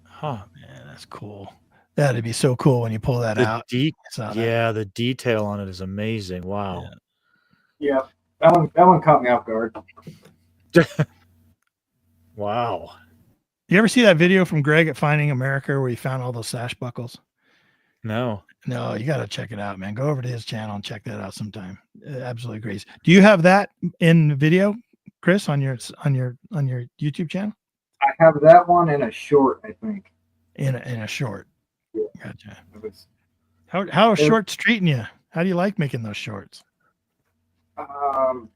S5: Huh.
S2: Man, that's cool. That'd be so cool when you pull that out.
S5: The detail on it is amazing. Wow.
S4: Yeah, that one caught me off guard.
S5: Wow.
S2: You ever see that video from Greg at Finding America where he found all those sash buckles?
S5: No,
S2: you got to check it out, man. Go over to his channel and check that out sometime. Absolutely great. Do you have that in video, Chris, on your YouTube channel?
S4: I have that one in a short, I think.
S2: In a short.
S4: Yeah.
S2: Gotcha. How are shorts treating you? How do you like making those shorts?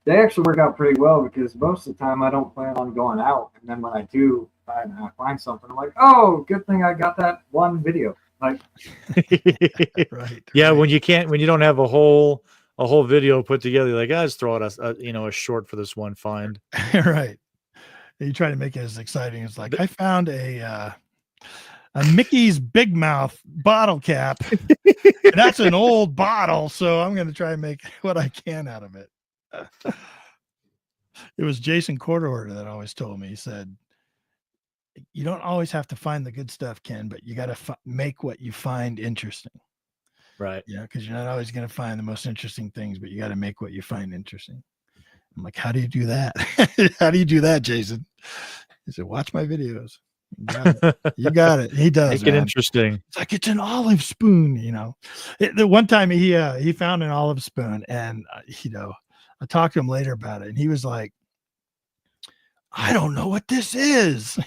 S4: They actually work out pretty well because most of the time I don't plan on going out, and then when I do, I find something. I'm like, oh, good thing I got that one video. Like,
S2: right.
S5: Yeah, when you don't have a whole video put together, like, I just throw out a short for this one find.
S2: Right. You try to make it as exciting as like, I found a Mickey's Big Mouth bottle cap. And that's an old bottle, so I'm going to try and make what I can out of it. It was Jason Corderorder that always told me. He said, you don't always have to find the good stuff, Ken, but you got to make what you find interesting.
S5: Right.
S2: Yeah, because you're not always going to find the most interesting things, but you got to make what you find interesting. I'm like, how do you do that? How do you do that, Jason? He said, watch my videos. You got it. He does.
S5: Make it interesting.
S2: It's like, it's an olive spoon, The one time he found an olive spoon, and I talked to him later about it, and he was like, I don't know what this is,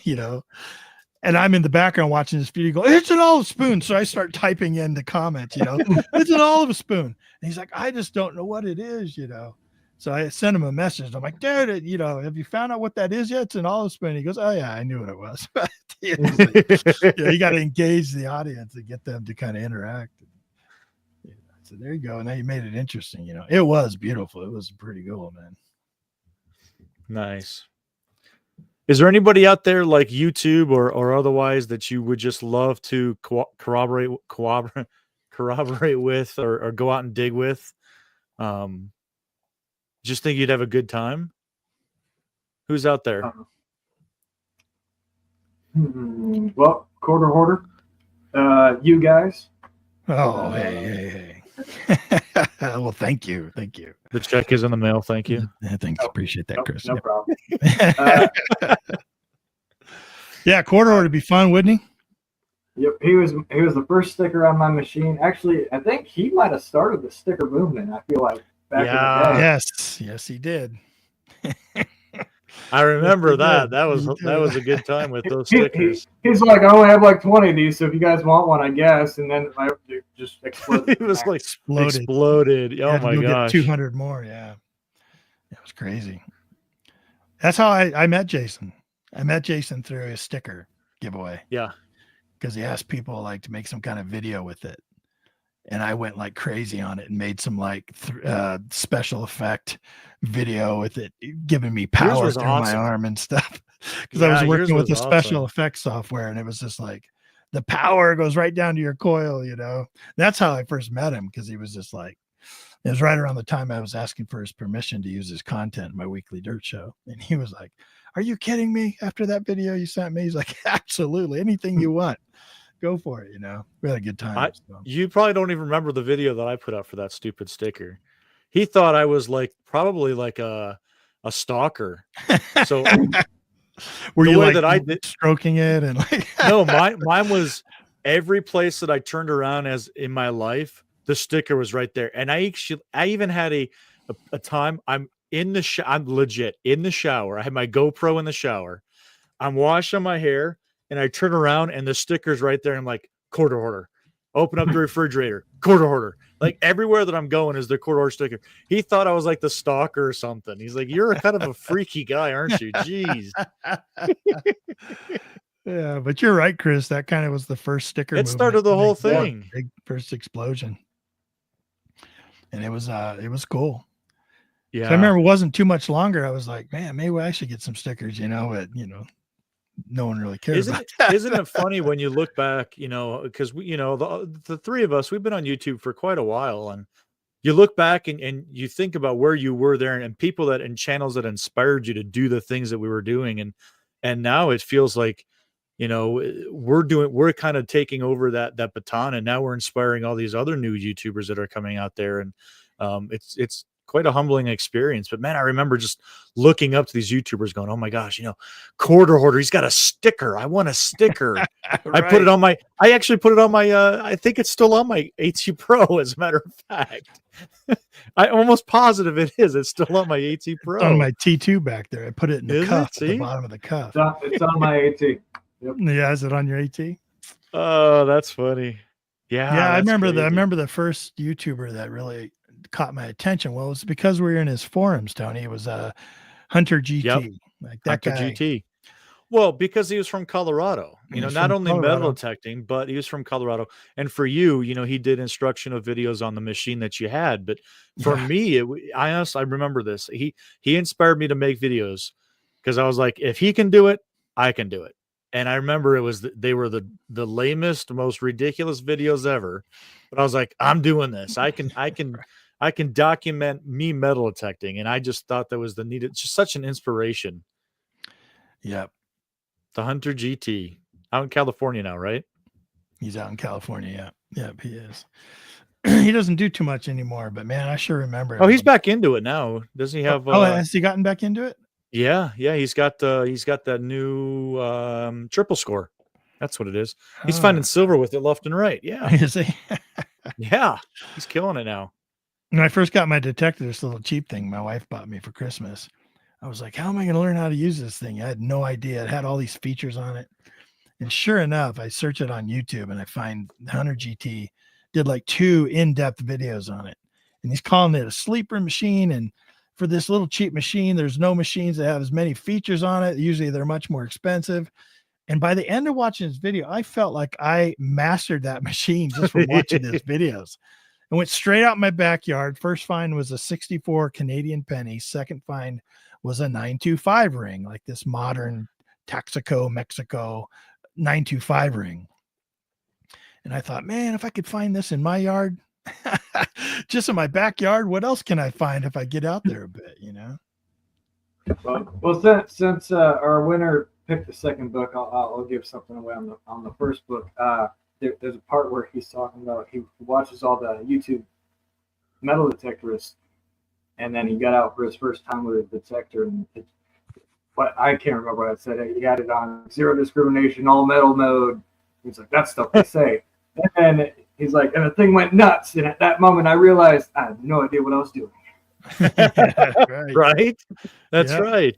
S2: and I'm in the background watching this video, go, it's an olive spoon. So I start typing in the comments, it's an olive spoon. And he's like, I just don't know what it is, So I sent him a message. I'm like, dude, have you found out what that is yet? It's an olive spoon. He goes, oh yeah, I knew what it was. You got to engage the audience and get them to kind of interact. So there you go. Now you made it interesting. It was beautiful. It was pretty cool, man.
S5: Nice. Is there anybody out there like YouTube or otherwise that you would just love to corroborate with or go out and dig with? Just think you'd have a good time? Who's out there?
S4: Well, Quarter Hoarder, you guys.
S2: Oh, hey. Well, thank you.
S5: The check is in the mail. Thank you.
S2: Thanks. Appreciate that, Chris.
S4: No problem.
S2: Yeah, Quarter Hoarder would be fun, wouldn't he?
S4: Yep, he was the first sticker on my machine. Actually, I think he might have started the sticker movement. I feel like back in the day.
S2: Yes, he did.
S5: I remember that. That was a good time with those stickers.
S4: He's like, I only have like 20 of these, so if you guys want one, I guess. And then it just exploded.
S5: It was like exploded. Oh my gosh.
S2: 200 more. Yeah. It was crazy. That's how I met Jason. I met Jason through a sticker giveaway.
S5: Yeah.
S2: Because he asked people like to make some kind of video with it. And I went like crazy on it and made some like special effect video with it, giving me power through my arm and stuff. Because I was working with the special effects software, and it was just like the power goes right down to your coil, That's how I first met him, because he was just like, it was right around the time I was asking for his permission to use his content in my weekly dirt show. And he was like, are you kidding me? After that video you sent me, he's like, absolutely, anything you want. Go for it, We had a good time.
S5: You probably don't even remember the video that I put up for that stupid sticker. He thought I was probably like a stalker. So
S2: were you like
S5: that I did
S2: stroking it and like
S5: no, mine was every place that I turned around as in my life, the sticker was right there. And I even had a time I'm legit in the shower. I had my GoPro in the shower. I'm washing my hair and I turn around and the sticker's right there. I'm like, quarter order. Open up the refrigerator, quarter order. Like everywhere that I'm going is the quarter order sticker. He thought I was like the stalker or something. He's like, you're a kind of a freaky guy, aren't you? Jeez.
S2: Yeah, but you're right, Chris. That kind of was the first sticker.
S5: It started the whole thing.
S2: Big first explosion. And it was cool.
S5: Yeah.
S2: So I remember it wasn't too much longer. I was like, man, maybe I should get some stickers, but no one really cares.
S5: Isn't it funny when you look back, because we, the three of us, we've been on YouTube for quite a while, and you look back and you think about where you were there and people and channels that inspired you to do the things that we were doing. And now it feels like, we're kind of taking over that baton, and now we're inspiring all these other new YouTubers that are coming out there. And it's quite a humbling experience. But man, I remember just looking up to these YouTubers going, oh my gosh, quarter order, he's got a sticker. I want a sticker. Right. I actually put it on my, I think it's still on my AT Pro, as a matter of fact. I'm almost positive it is. It's still on my AT Pro.
S2: It's on my T2 back there. I put it in the cuff at the bottom of the cuff.
S4: It's on my AT.
S2: Yep. Yeah, is it on your AT?
S5: Oh, that's funny. Yeah,
S2: I remember the first YouTuber that really caught my attention. Well, it was because we were in his forums, Tony. It was Hunter GT.
S5: Yep.
S2: Like that
S5: Hunter
S2: guy.
S5: GT. Well, because he was from Colorado, not only metal detecting, but he was from Colorado. And for you, he did instructional videos on the machine that you had. But for me, I remember this. He inspired me to make videos because I was like, if he can do it, I can do it. And I remember they were the lamest, most ridiculous videos ever. But I was like, I'm doing this. I can document me metal detecting. And I just thought that was just such an inspiration.
S2: Yep.
S5: The Hunter GT out in California now, right?
S2: He's out in California. Yeah. Yep, he is. He doesn't do too much anymore, but man, I sure remember.
S5: Oh, he's back into it now. Doesn't he have?
S2: Has he gotten back into it?
S5: Yeah. He's got that new triple score. That's what it is. He's finding silver with it left and right. Yeah.
S2: Is he?
S5: Yeah. He's killing it now.
S2: When I first got my detector, this little cheap thing my wife bought me for Christmas, I was like, how am I going to learn how to use this thing? I had no idea. It had all these features on it. And sure enough, I search it on YouTube and I find Hunter GT did like 2 in-depth videos on it. And he's calling it a sleeper machine. And for this little cheap machine, there's no machines that have as many features on it. Usually they're much more expensive. And by the end of watching this video, I felt like I mastered that machine just from watching his videos. I went straight out my backyard. First find was a 64 Canadian penny. Second find was a 925 ring, like this modern Texaco, Mexico 925 ring. And I thought, man, if I could find this in my yard, just in my backyard, what else can I find if I get out there a bit,
S4: Well, since our winner picked the second book, I'll give something away on the first book. There's a part where he's talking about he watches all the YouTube metal detectorists, and then he got out for his first time with a detector, and but I can't remember what I said. He had it on zero discrimination, all metal mode. He's like, that's stuff they say. And then he's like, and the thing went nuts. And at that moment, I realized I had no idea what I was doing.
S5: Right? That's right.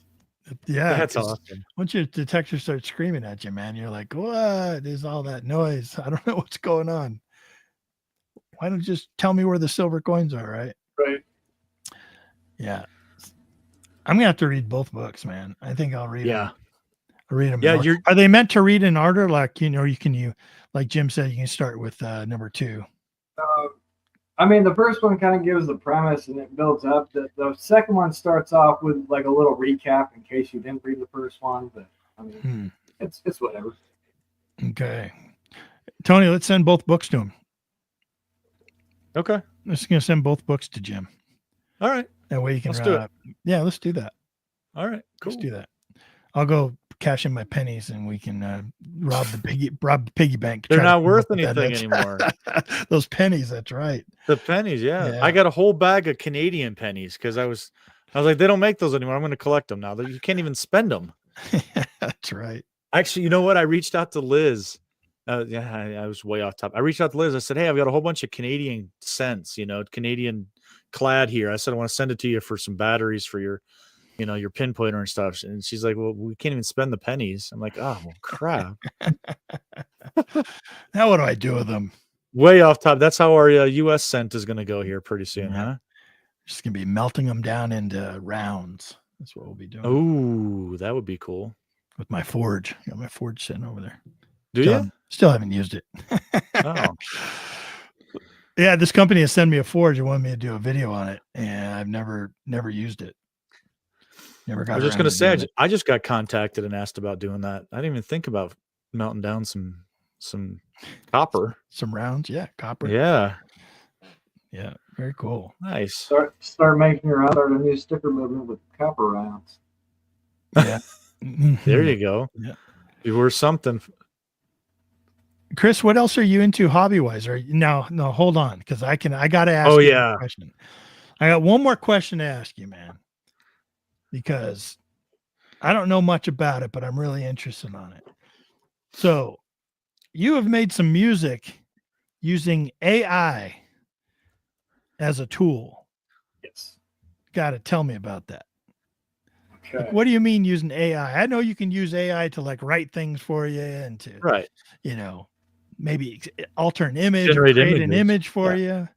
S2: Yeah,
S5: that's awesome.
S2: Once your detector starts screaming at you, man, you're like, what is all that noise? I don't know what's going on. Why don't you just tell me where the silver coins are, right?
S4: Right.
S2: Yeah. I'm gonna have to read both books, man. I think I'll read them. I'll read them.
S5: Yeah,
S2: are they meant to read in order? Like, you like Jim said, you can start with number 2.
S4: I mean, the first one kind of gives the premise and it builds up. The second one starts off with like a little recap in case you didn't read the first one, but I mean, it's whatever.
S2: Okay. Tony, let's send both books to him.
S5: Okay.
S2: I'm just going to send both books to Jim.
S5: All right.
S2: That way you can,
S5: let's do it.
S2: Yeah, let's do that.
S5: All right. Cool.
S2: Let's do that. I'll go cash in my pennies and we can rob the piggy bank.
S5: They're not worth anything anymore.
S2: Those pennies. That's right.
S5: The pennies. Yeah. I got a whole bag of Canadian pennies because I was like, they don't make those anymore. I'm going to collect them now. You can't even spend them.
S2: That's right.
S5: Actually, you know what? I reached out to Liz Yeah, I was way off top. I reached out to Liz. I said, "Hey, I've got a whole bunch of Canadian cents, Canadian clad here." I said, "I want to send it to you for some batteries for your, your pinpointer and stuff." And she's like, "Well, we can't even spend the pennies." I'm like, "Oh, well, crap."
S2: Now what do I do with them?
S5: Way off top. That's how our U.S. cent is going to go here pretty soon, huh?
S2: Just going to be melting them down into rounds. That's what we'll be doing.
S5: Oh, that would be cool.
S2: With my Forge. I got my Forge sitting over there.
S5: Still
S2: haven't used it.
S5: Oh.
S2: Yeah, this company has sent me a Forge and wanted me to do a video on it, and I've never used it. Never got.
S5: I was just going to say, I just got contacted and asked about doing that. I didn't even think about melting down some copper,
S2: some rounds. Yeah, copper.
S5: Yeah,
S2: very cool.
S5: Nice.
S4: Start making your own new sticker movement with copper rounds.
S2: Yeah.
S5: There you go.
S2: Yeah,
S5: you were something.
S2: Chris, what else are you into hobby wise? No, hold on, because I got to ask.
S5: Oh,
S2: you a question. I got one more question to ask you, man, because I don't know much about it, but I'm really interested on it. So, you have made some music using AI as a tool.
S4: Yes.
S2: Got to tell me about that.
S4: Okay.
S2: Like, what do you mean using AI? I know you can use AI to like write things for you and to, maybe alter an image,
S5: generate
S2: or create an image for you.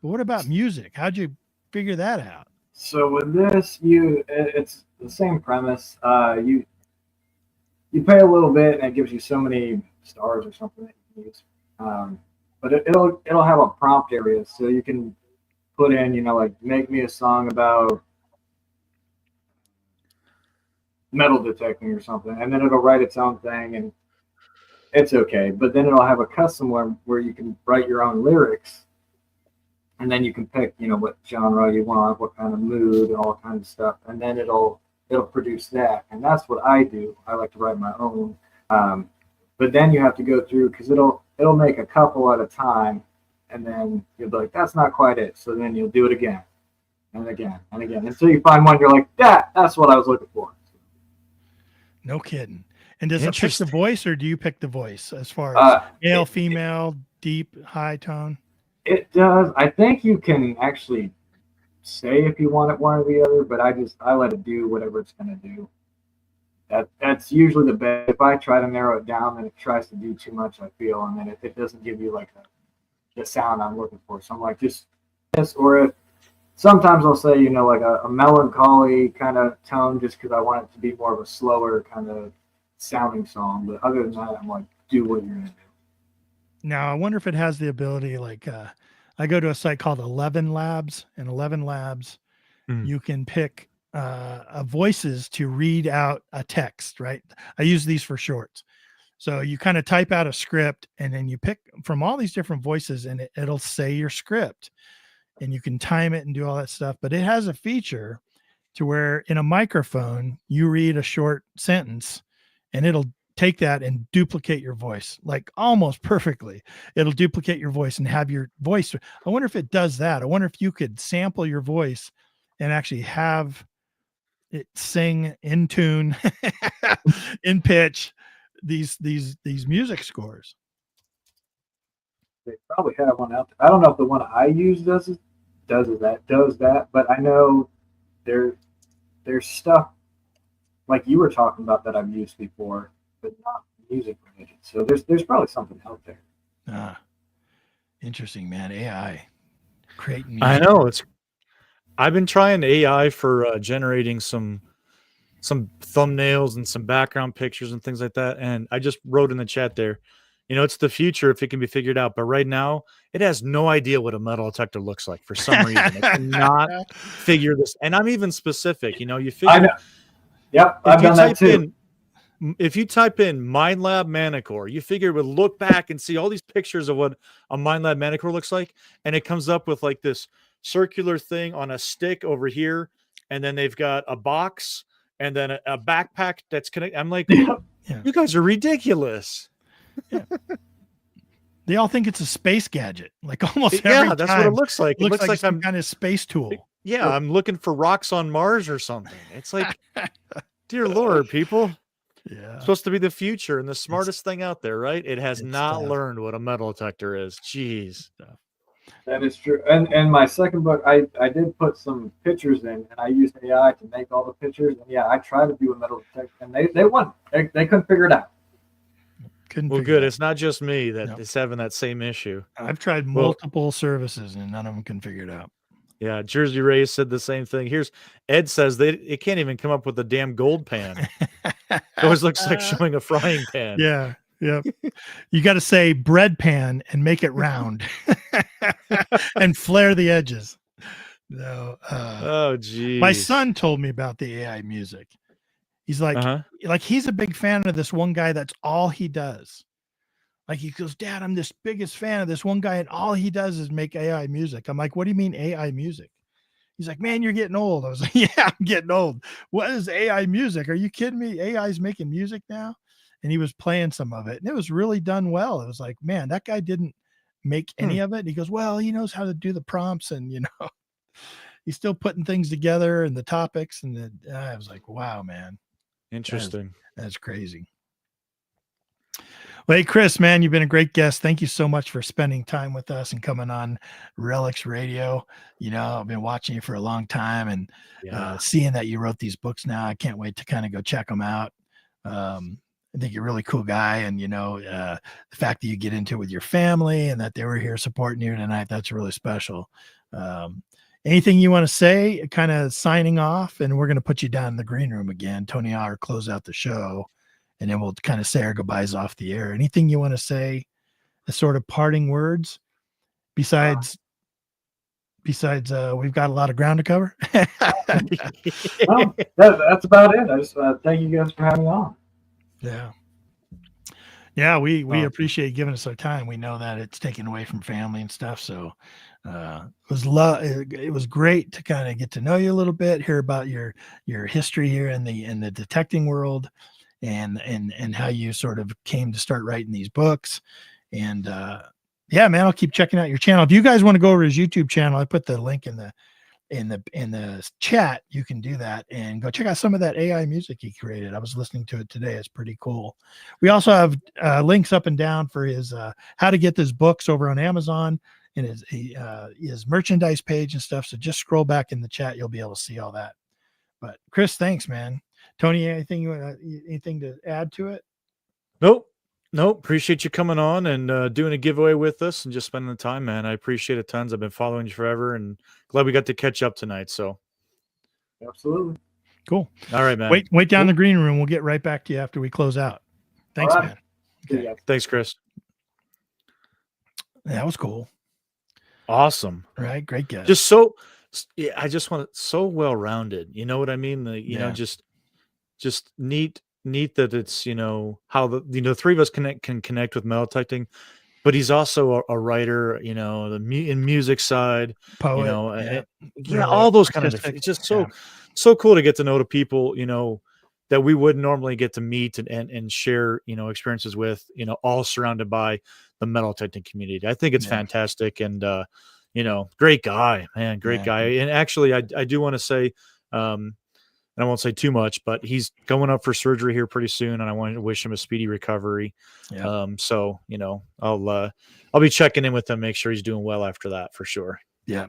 S2: But what about music? How'd you figure that out?
S4: So with this, it's the same premise. You pay a little bit and it gives you so many stars or something that you can use. But it'll have a prompt area, so you can put in, like make me a song about metal detecting or something, and then it'll write its own thing, and it's okay. But then it'll have a custom one where you can write your own lyrics, and then you can pick, what genre you want, what kind of mood, and all kinds of stuff, and then it'll produce that. And that's what I do. I like to write my own. But then you have to go through, because it'll make a couple at a time, and then you'll be like, that's not quite it. So then you'll do it again and again and again until you find one you're like, that's what I was looking for.
S2: No kidding. And does it pick the voice, or do you pick the voice as far as male, female, deep, high tone?
S4: It does. I think you can actually say if you want it one or the other, but I let it do whatever it's going to do. That's usually the best. If I try to narrow it down, then it tries to do too much, I feel, and then it doesn't give you like the sound I'm looking for. So I'm like, just this, or if sometimes I'll say, like a melancholy kind of tone, just because I want it to be more of a slower kind of sounding song. But other than that, I'm like, do what you're going to do.
S2: Now, I wonder if it has the ability, like I go to a site called 11 Labs, and 11 Labs, you can pick voices to read out a text, right? I use these for shorts. So you kind of type out a script, and then you pick from all these different voices, and it'll say your script, and you can time it and do all that stuff. But it has a feature to where in a microphone, you read a short sentence, and it'll take that and duplicate your voice, like almost perfectly. It'll duplicate your voice and have your voice. I wonder if it does that. I wonder if you could sample your voice and actually have it sing in tune, in pitch, these music scores.
S4: They probably have one out there. I don't know if the one I use does that, but I know there's stuff like you were talking about that I've used before, but not music related. So there's probably something out there.
S2: Interesting, man. AI creating music.
S5: I know I've been trying AI for generating some thumbnails and some background pictures and things like that. And I just wrote in the chat there, it's the future if it can be figured out. But right now, it has no idea what a metal detector looks like for some reason. It cannot figure this. And I'm even specific. You figure.
S4: I know. Yep, I've done that too.
S5: If you type in MindLab Manicore, you figure it would look back and see all these pictures of what a MindLab Manicore looks like, and it comes up with like this circular thing on a stick over here, and then they've got a box and then a backpack that's connected. I'm like, you guys are ridiculous.
S2: Yeah. They all think it's a space gadget, like almost every time.
S5: That's what it looks like.
S2: It looks like some kind of space tool.
S5: Yeah, I'm looking for rocks on Mars or something. It's like, dear Lord, people.
S2: Yeah.
S5: It's supposed to be the future and the smartest thing out there, right? It has not
S2: tough.
S5: learned what a metal detector is. Jeez.
S4: That is true. And my second book, I did put some pictures in, and I used AI to make all the pictures. And yeah, I tried to do a metal detector, and they won. They couldn't figure it out.
S5: Well, good. It's not just me that is having that same issue.
S2: I've tried multiple services, and none of them can figure it out.
S5: Yeah, Jersey Ray said the same thing. Here's Ed says it can't even come up with a damn gold pan. It always looks like showing a frying pan.
S2: Yeah. Yep. You got to say bread pan and make it round and flare the edges. No.
S5: Oh, geez.
S2: My son told me about the AI music. He's like, he's a big fan of this one guy. That's all he does. Like he goes, Dad, I'm this biggest fan of this one guy, and all he does is make AI music. I'm like, what do you mean AI music? He's like, man, you're getting old. I was like, yeah, I'm getting old. What is AI music? Are you kidding me? AI's making music now? And he was playing some of it, and it was really done well. It was like, man, that guy didn't make any of it. And he goes, well, he knows how to do the prompts, and he's still putting things together and the topics. And I was like, wow, man.
S5: Interesting.
S2: That's crazy. Well, hey, Chris, man, you've been a great guest. Thank you so much for spending time with us and coming on RELICS Radio. I've been watching you for a long time, and seeing that you wrote these books now, I can't wait to kind of go check them out. I think you're a really cool guy. And, the fact that you get into it with your family and that they were here supporting you tonight, that's really special. Anything you want to say, kind of signing off, and we're going to put you down in the green room again. Tony and I will close out the show, and then we'll kind of say our goodbyes off the air. Anything you want to say, as sort of parting words, besides we've got a lot of ground to cover?
S4: Well, that's about it. I just thank you guys for having me on.
S2: Yeah, we appreciate giving us our time. We know that it's taken away from family and stuff. So it was great to kind of get to know you a little bit, hear about your history here in the detecting world, and how you sort of came to start writing these books. And yeah, man, I'll keep checking out your channel. If you guys want to go over his YouTube channel, I put the link in the chat. You can do that and go check out some of that AI music he created. I was listening to it today. It's pretty cool. We also have links up and down for his how to get his books over on Amazon, and his merchandise page and stuff. So just scroll back in the chat. You'll be able to see all that. But Chris, thanks, man. Tony, anything to add to it?
S5: Nope. Appreciate you coming on and doing a giveaway with us and just spending the time, man. I appreciate it tons. I've been following you forever, and glad we got to catch up tonight. So
S4: absolutely
S2: cool.
S5: All right, man.
S2: Wait down in the green room. We'll get right back to you after we close out. Thanks, man.
S4: Okay.
S5: Thanks, Chris.
S2: That was cool.
S5: Awesome.
S2: Right. Great guy.
S5: I just want it so well-rounded. You know what I mean? Just neat that it's, how the three of us can connect with metal detecting, but he's also a writer, in music side,
S2: poet,
S5: all those kind of things. It's just so cool to get to know the people, that we wouldn't normally get to meet and share, experiences with, all surrounded by the metal detecting community. I think it's fantastic. And, great guy, man, great guy. And actually I do want to say, and I won't say too much, but he's going up for surgery here pretty soon, and I want to wish him a speedy recovery.
S2: Yeah.
S5: So I'll be checking in with him, make sure he's doing well after that for sure.
S2: Yeah.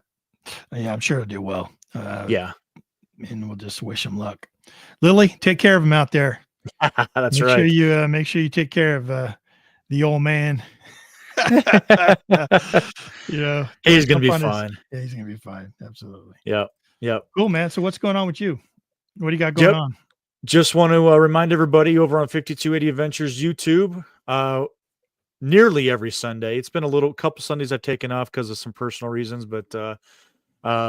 S2: I'm sure he'll do well.
S5: Yeah.
S2: And we'll just wish him luck. Lily, take care of him out there.
S5: That's right.
S2: Make sure you take care of the old man.
S5: He's gonna be fine.
S2: He's gonna be fine. Absolutely.
S5: Yep.
S2: Cool, man. So what's going on with you? What do you got going on?
S5: Just want to remind everybody over on 5280 Adventures YouTube, nearly every Sunday. It's been a couple Sundays I've taken off because of some personal reasons, but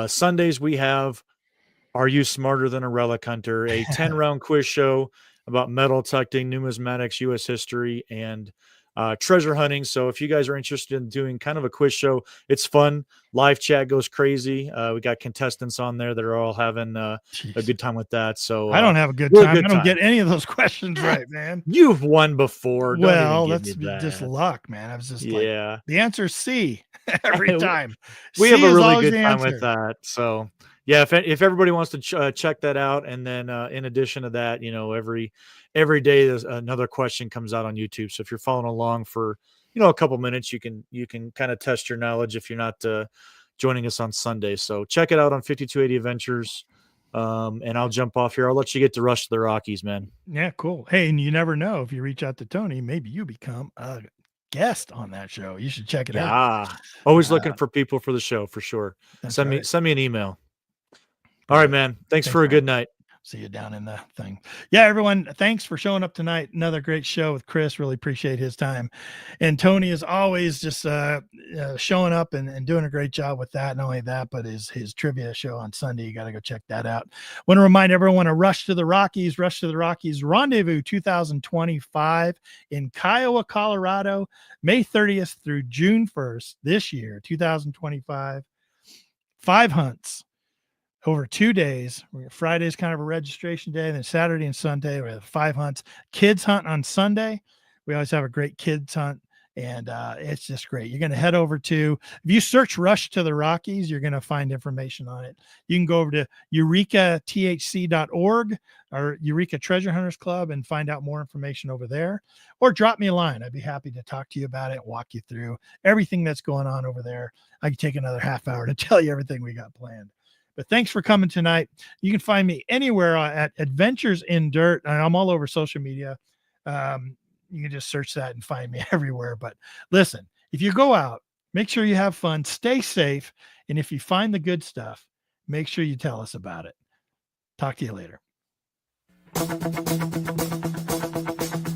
S5: Sundays we have Are You Smarter Than a Relic Hunter, a 10-round quiz show about metal detecting, numismatics, U.S. history, and treasure hunting. So if you guys are interested in doing kind of a quiz show, it's fun. Live chat goes crazy. We got contestants on there that are all having a good time with that. So
S2: I don't have a good time. I don't get any of those questions right, man.
S5: You've won before.
S2: Well, that's just luck, man. I was just the answer is C every time.
S5: We have a really good time with that. So yeah, if everybody wants to check that out, and then in addition to that, every day there's another question comes out on YouTube. So if you're following along for a couple minutes, you can kind of test your knowledge if you're not joining us on Sunday. So check it out on 5280 Adventures. And I'll jump off here. I'll let you get to Rush to the Rockies, man.
S2: Yeah, cool. Hey, and you never know, if you reach out to Tony, maybe you become a guest on that show. You should check it out.
S5: Always looking for people for the show, for sure. Send me an email. All right, man. Thanks for a good night.
S2: See you down in the thing. Yeah, everyone, thanks for showing up tonight. Another great show with Chris. Really appreciate his time. And Tony is always just showing up and doing a great job with that. Not only that, but his trivia show on Sunday. You got to go check that out. Want to remind everyone of Rush to the Rockies Rendezvous 2025 in Kiowa, Colorado, May 30th through June 1st this year, 2025. 5 hunts over 2 days. Friday is kind of a registration day. Then Saturday and Sunday, we have 5 hunts. Kids hunt on Sunday. We always have a great kids hunt, and it's just great. You're going to head over to, if you search Rush to the Rockies, you're going to find information on it. You can go over to eurekathc.org or Eureka Treasure Hunters Club and find out more information over there, or drop me a line. I'd be happy to talk to you about it, walk you through everything that's going on over there. I can take another half hour to tell you everything we got planned. But thanks for coming tonight. You can find me anywhere at adventuresindirt, and I'm all over social media. You can just search that and find me everywhere. But listen, if you go out, make sure you have fun, stay safe, and if you find the good stuff, make sure you tell us about it. Talk to you later.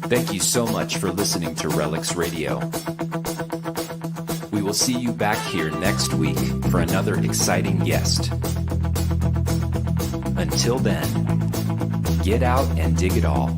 S1: Thank you so much for listening to Relics Radio. We will see you back here next week for another exciting guest. Until then, get out and dig it all.